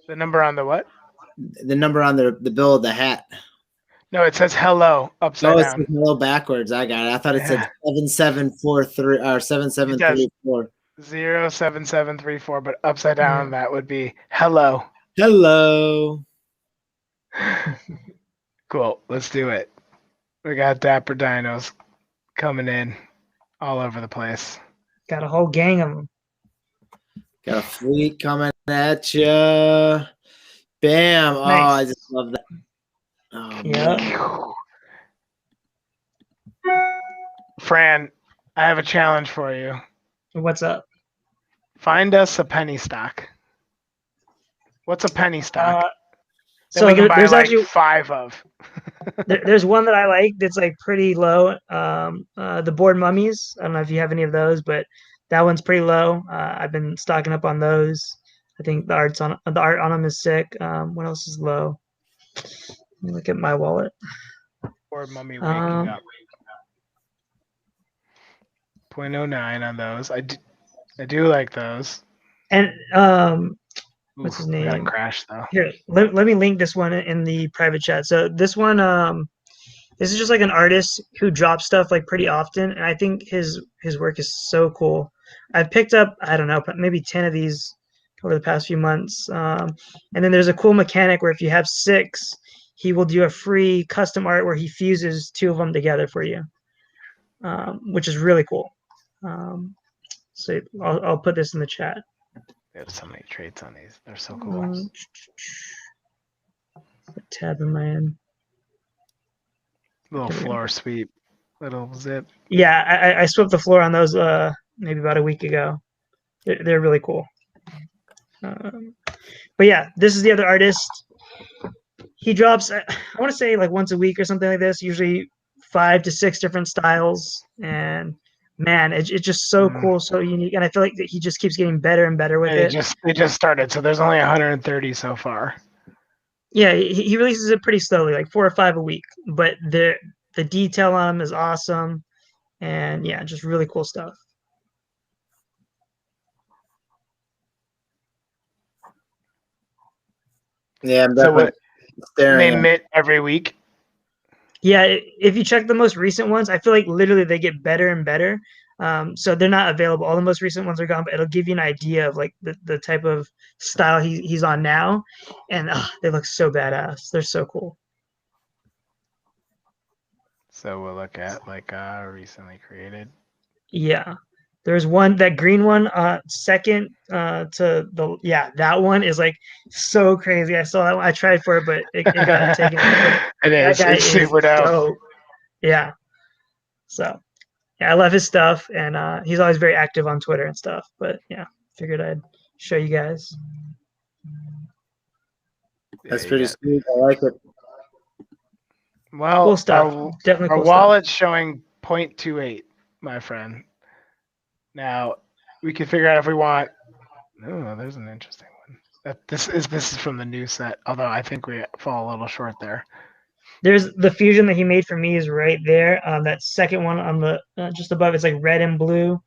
The number on the what? The number on the bill of the hat. No, it says hello upside Oh, it's down. a little backwards. I got it. I thought it said Yeah. 7743 or 7734. 07734, but upside down that would be hello. Hello. Cool. Let's do it. We got Dapper Dinos coming in all over the place. Got a whole gang of them. Got a fleet coming at you. Bam. Oh, Nice. I just love that. Oh, Yeah. man. Fran, I have a challenge for you. What's up? Find us a penny stock. What's a penny stock? Then So we can buy there's like actually 5 of. there's one that I like that's like pretty low. The board mummies. I don't know if you have any of those, but that one's pretty low. I've been stocking up on those. I think the art on them is sick. What else is low? Let me look at my wallet. Board mummy waking up. 0.09 on those. I do like those. And what's his We got a name? crash though. Here, let me link this one in the private chat. So this one, this is just like an artist who drops stuff like pretty often, and I think his work is so cool. I've picked up, I don't know, maybe 10 of these over the past few months. And then there's a cool mechanic where if you have 6, he will do a free custom art where he fuses 2 of them together for you, which is really cool. So I'll put this in the chat. There's so many traits on these. They're so cool. What tab am I in? Little floor sweep, little zip. Yeah, I swept the floor on those maybe about a week ago. They're really cool. But yeah, this is the other artist. He drops, I want to say like once a week or something like this, usually 5 to 6 different styles. And man, it's just so cool, so unique. And I feel like that he just keeps getting better and better with it. They just started, so there's only 130 so far. Yeah, he releases it pretty slowly, like 4 or 5 a week. But the detail on them is awesome. And yeah, just really cool stuff. Yeah, I'm So definitely staring they at it. mint every week. Yeah, if you check the most recent ones, I feel like literally they get better and better. So they're not available. All the most recent ones are gone, but it'll give you an idea of like the type of style he's on now. And they look so badass. They're so cool. So we'll look at like recently created. Yeah. There's one, that green one, second to the, that one is like so crazy. I saw that one. I tried for it, but it got taken. It is. That guy It's is super dope. dope. Yeah. So, yeah, I love his stuff, and he's always very active on Twitter and stuff. But yeah, figured I'd show you guys. That's pretty sweet. I like it. Well, Cool stuff. Definitely our cool wallet's showing 0.28, my friend. Now we can figure out if we want. Oh, there's an interesting one. This is from the new set. Although I think we fall a little short there. There's the fusion that he made for me is right there. That second one on the just above, it's like red and blue.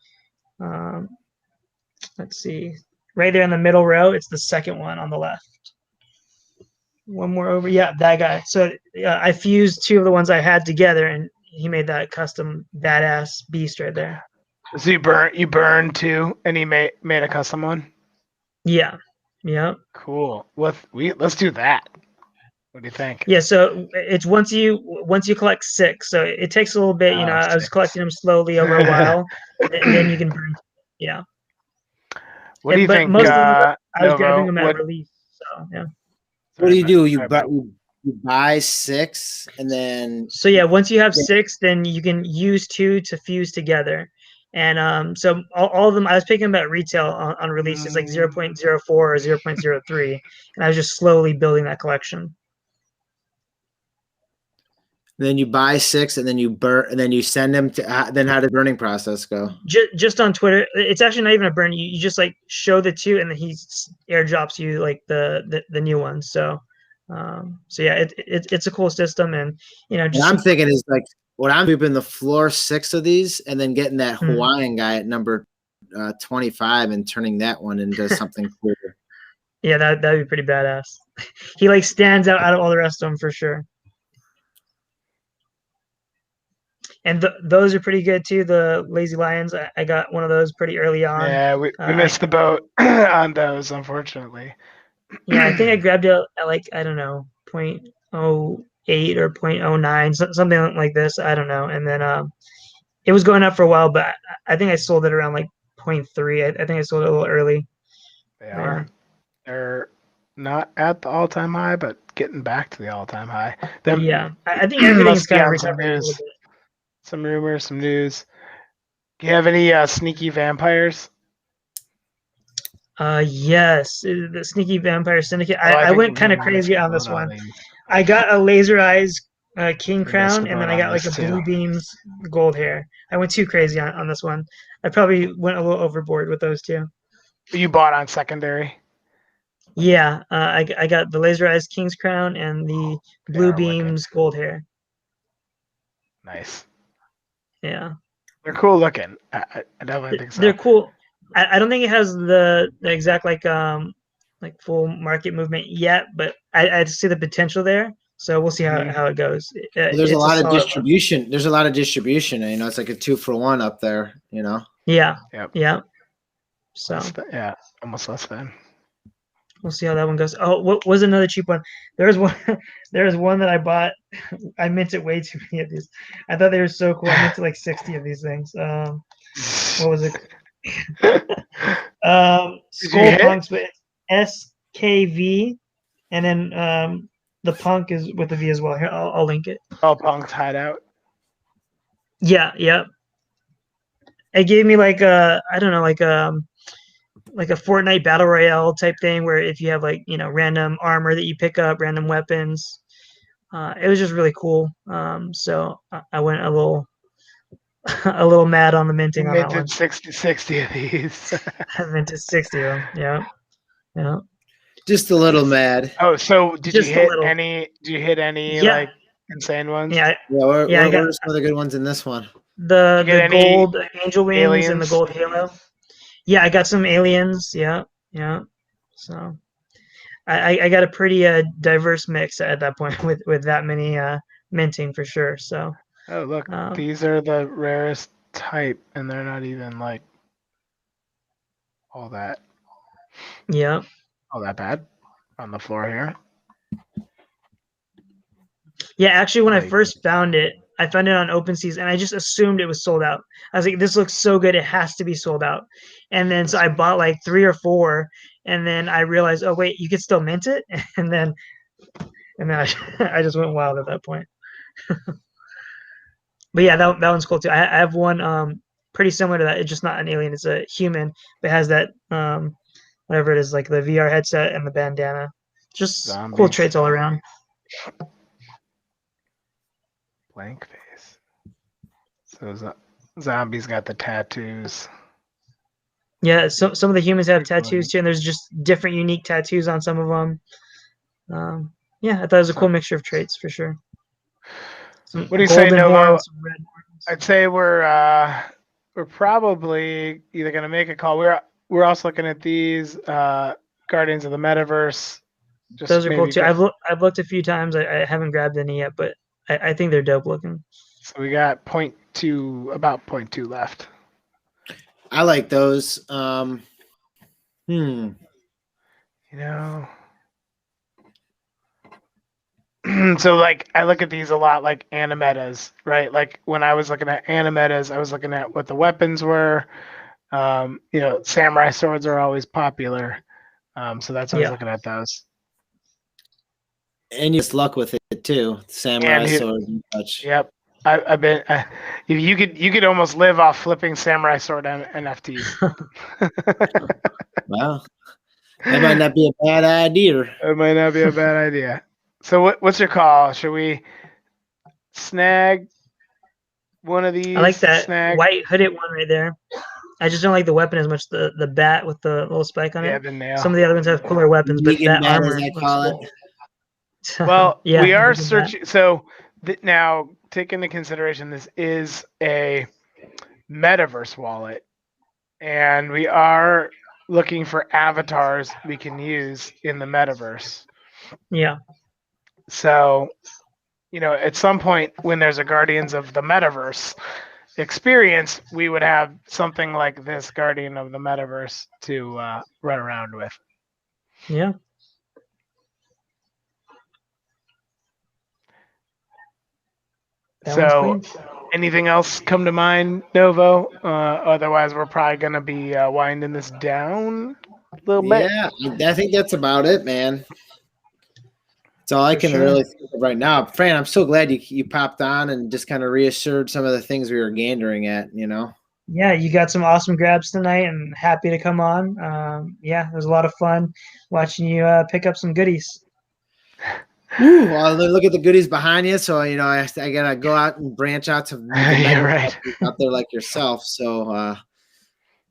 Let's see, right there in the middle row. It's the second one on the left. One more over. Yeah, that guy. So I fused 2 of the ones I had together, and he made that custom badass beast right there. So you burned 2, and he made a custom one. Yeah. Yeah. Cool. Let's do that. What do you think? Yeah, so it's once you collect 6, so it takes a little bit. Oh, I was 6. collecting them slowly over a while, and then you can burn. Yeah, What do you but think, most of them I was grabbing Novo? them at What? release. So yeah. What do you do? You Sorry, buy 6 and then So yeah, once you have 6, then you can use 2 to fuse together. And so all of them, I was picking them at retail on release. It's like 0.04 or 0.03, and I was just slowly building that collection. you buy 6 and then you burn and then you send them to. Then how did the burning process go? Just on Twitter, it's actually not even a burn. You just like show the 2, and then he airdrops you like the new ones. So yeah, it's a cool system, and What I'm thinking is like what I'm doing the floor 6 of these and then getting that Hawaiian guy at number 25 and turning that one into something cool. Yeah, that'd be pretty badass. He like stands out of all the rest of them for sure. And those are pretty good too. The Lazy Lions, I got one of those pretty early on. Yeah, we missed the boat on those, unfortunately. Yeah, I think I grabbed it at like, I don't know, 0.08 or 0.09, something like this. I don't know. And then it was going up for a while, but I think I sold it around like 0.3. I think I sold it a little early. They are. They're not at the all-time high, but getting back to the all-time high. Yeah, I think everything's kind of recovering a little bit. Some rumors, some news. Do you have any sneaky vampires? Yes, the Sneaky Vampire Syndicate. I went kind of crazy on this one. These. I got a Laser Eyes King We Crown, missed and then the I got boat like on a this, Blue too. Beams Gold Hair. I went too crazy on this one. I probably went a little overboard with those two. You bought on secondary? Yeah, I got the Laser Eyes King's Crown and the Blue Beams Gold Hair. Nice. Yeah. They're cool looking. I definitely think so. They're cool. I don't think it has the exact like full market movement yet, but I see the potential there. So we'll see how it goes. Well, there's a lot of distribution. One. There's a lot of distribution. It's like a 2-for-1 up there. Yeah. Yep. Yeah. So yeah, almost less than. We'll see how that one goes. Oh, what was another cheap one? There's one. There's one that I bought. I minted way too many of these. I thought they were so cool. I minted like 60 of these things. What was it? Skull Punks, but it's SKV, and then the punk is with the V as well. Here, I'll link it. Oh, Punk's hideout. Yeah. It gave me like I don't know, like a Fortnite battle royale type thing where if you have like random armor that you pick up, random weapons, it was just really cool. So I went a little mad on the minting on that one. 60 of these. I minted 60 of them. Yeah. Just a little mad. Oh, so did you hit any like insane ones? Yeah. What are some of the good ones in this one? The gold angel wings and the gold halo. Yeah, I got some aliens. Yeah. So I got a pretty diverse mix at that point with that many minting for sure. So oh look, these are the rarest type, and they're not even like all that. Yeah. All that bad on the floor here. Yeah, actually, when I first found it, I found it on OpenSeas, and I just assumed it was sold out. I was like, "This looks so good; it has to be sold out." And then so I bought like 3 or 4, and then I realized, oh wait, you could still mint it, and then I just went wild at that point. But yeah, that one's cool too. I have one pretty similar to that. It's just not an alien; it's a human, but it has that whatever it is, like the VR headset and the bandana. Just cool traits all around. Blank face. So zombies got the tattoos. Yeah, so some of the humans have tattoos too, and there's just different unique tattoos on some of them. Yeah, I thought it was a cool mixture of traits for sure. What do you say, Novo? I'd say we're probably either gonna make a call. We're also looking at these Guardians of the Metaverse. Those are cool too. I've looked a few times. I haven't grabbed any yet, but I think they're dope looking. So we got about 0.2 left. I like those. So like I look at these a lot like animetas, right? Like when I was looking at animetas, I was looking at what the weapons were. Samurai swords are always popular. So that's why I was looking at those. And you just luck with it too. Samurai sword and such. Yep. I've been. You could almost live off flipping samurai sword NFTs. Wow, that might not be a bad idea. It might not be a bad idea. So what's your call? Should we snag one of these? I like that white hooded one right there. I just don't like the weapon as much. The bat with the little spike on it. The nail. Some of the other ones have cooler weapons, but that bat, armor as I looks call cool. Well, yeah, we are searching. So now, take into consideration, this is a metaverse wallet, and we are looking for avatars we can use in the metaverse. Yeah. So, at some point when there's a Guardians of the Metaverse experience, we would have something like this Guardian of the Metaverse to run around with. Yeah. So, anything else come to mind, Novo? Otherwise, we're probably going to be winding this down a little bit. Yeah, I think that's about it, man. That's all I can really think of right now. Fran, I'm so glad you popped on and just kind of reassured some of the things we were gandering at, Yeah, you got some awesome grabs tonight, and happy to come on. Yeah, it was a lot of fun watching you pick up some goodies. Ooh, well, look at the goodies behind you. So, I gotta go out and branch out to right out there like yourself. So,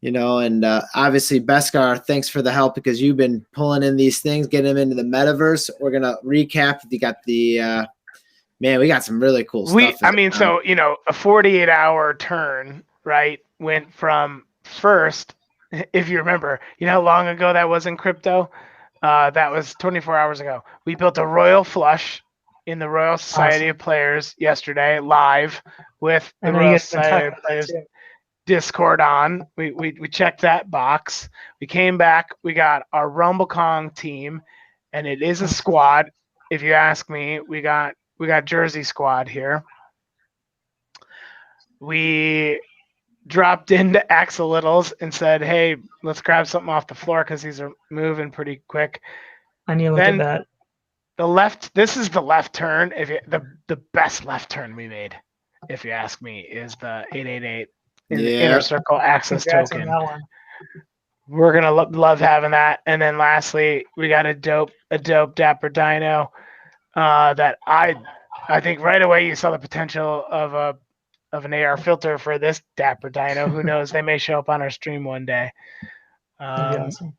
and obviously, Beskar, thanks for the help because you've been pulling in these things, getting them into the metaverse. We're gonna recap. You got the man. We got some really cool stuff. A 48-hour turn, right? Went from first, if you remember, how long ago that was in crypto. That was 24 hours ago. We built a royal flush in the Royal Society of Players yesterday, live with the Royal Society of Players Discord on. We checked that box. We came back. We got our RumbleKong team, and it is a squad. If you ask me, we got Jersey squad here. We dropped into Axolittles and said, "Hey, let's grab something off the floor because these are moving pretty quick." I need to look at that. The left. This is the left turn. The best left turn we made, if you ask me, is the 888 in the inner circle access token. We're gonna love having that. And then lastly, we got a dope Dapper Dino that I think right away you saw the potential of an AR filter for this Dapper Dino. Who knows? They may show up on our stream one day. Awesome.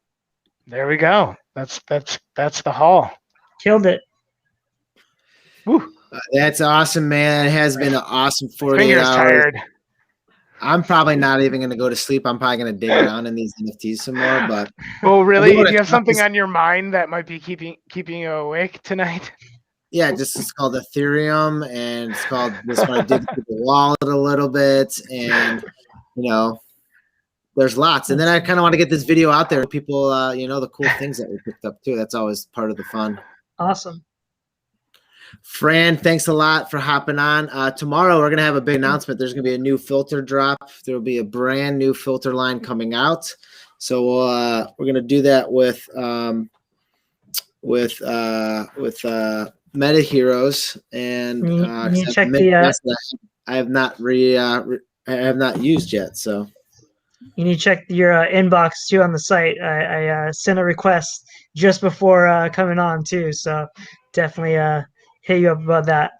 There we go. That's the haul. Killed it. Woo. That's awesome, man. It has been an awesome 48 hours. Tired. I'm probably not even going to go to sleep. I'm probably going to dig around in these NFTs some more. But really, if you have something on your mind that might be keeping you awake tonight. Yeah, it's called Ethereum, and it's called just want to dig through the wallet a little bit, and there's lots. And then I kind of want to get this video out there, people, the cool things that we picked up too. That's always part of the fun. Awesome. Fran, thanks a lot for hopping on. Tomorrow we're gonna have a big announcement. There's gonna be a new filter drop. There will be a brand new filter line coming out. So we're gonna do that with Meta Heroes, and you check the I have not I have not used yet. So you need to check your inbox too on the site. I sent a request just before coming on too, so definitely hit you up about that.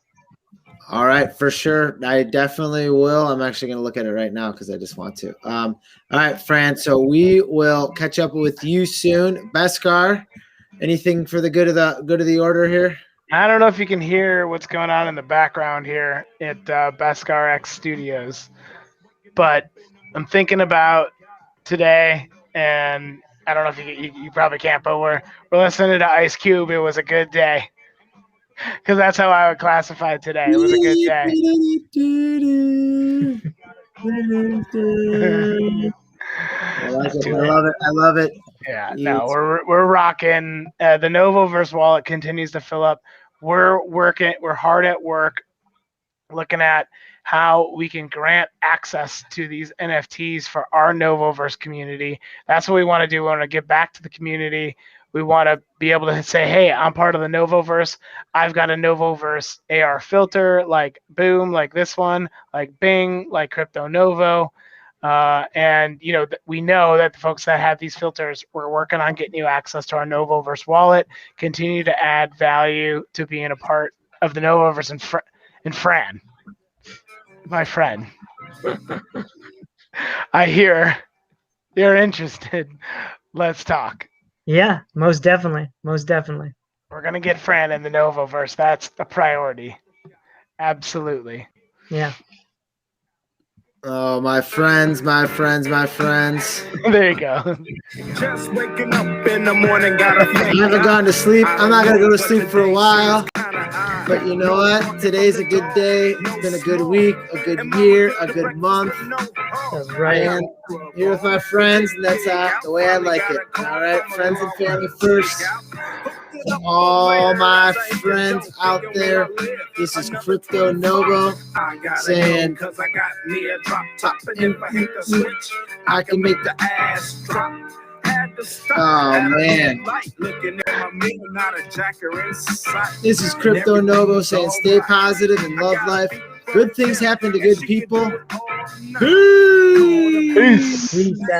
All right, for sure. I definitely will. I'm actually going to look at it right now because I just want to. All right, Fran. So we will catch up with you soon. Beskar, anything for the good of the order here? I don't know if you can hear what's going on in the background here at Beskar X Studios, but I'm thinking about today, and I don't know if you probably can't, but we're listening to Ice Cube. It was a good day. Because that's how I would classify today. It was a good day. I love it. Yeah, no, we're rocking. The TheNovoverse wallet continues to fill up. we're hard at work looking at how we can grant access to these NFTs for our Novoverse community. That's what we want to do. We want to give back to the community. We want to be able to say, hey, I'm part of the Novoverse. I've got a Novoverse AR filter, like Boom, like this one, like Bing, like CryptoNovo. And we know that the folks that have these filters, we're working on getting you access to our Novoverse wallet, continue to add value to being a part of the Novoverse. And Fran, my friend, I hear you're interested. Let's talk. Yeah, most definitely. Most definitely. We're going to get Fran in the Novoverse. That's a priority. Absolutely. Yeah. Oh, my friends. There you go. Just waking up in the morning, gotta I haven't gone to sleep. I'm not going to go to sleep for a while. But you know what? Today's a good day. It's been a good week, a good year, a good month. That's right. And here with my friends, and that's the way I like it. All right, friends and family first. To all my friends out there, this is CryptoNovo saying, I can make the ass drop. Oh man. This is CryptoNovo saying stay positive and love life. Good things happen to good people. Peace. Peace. Peace out.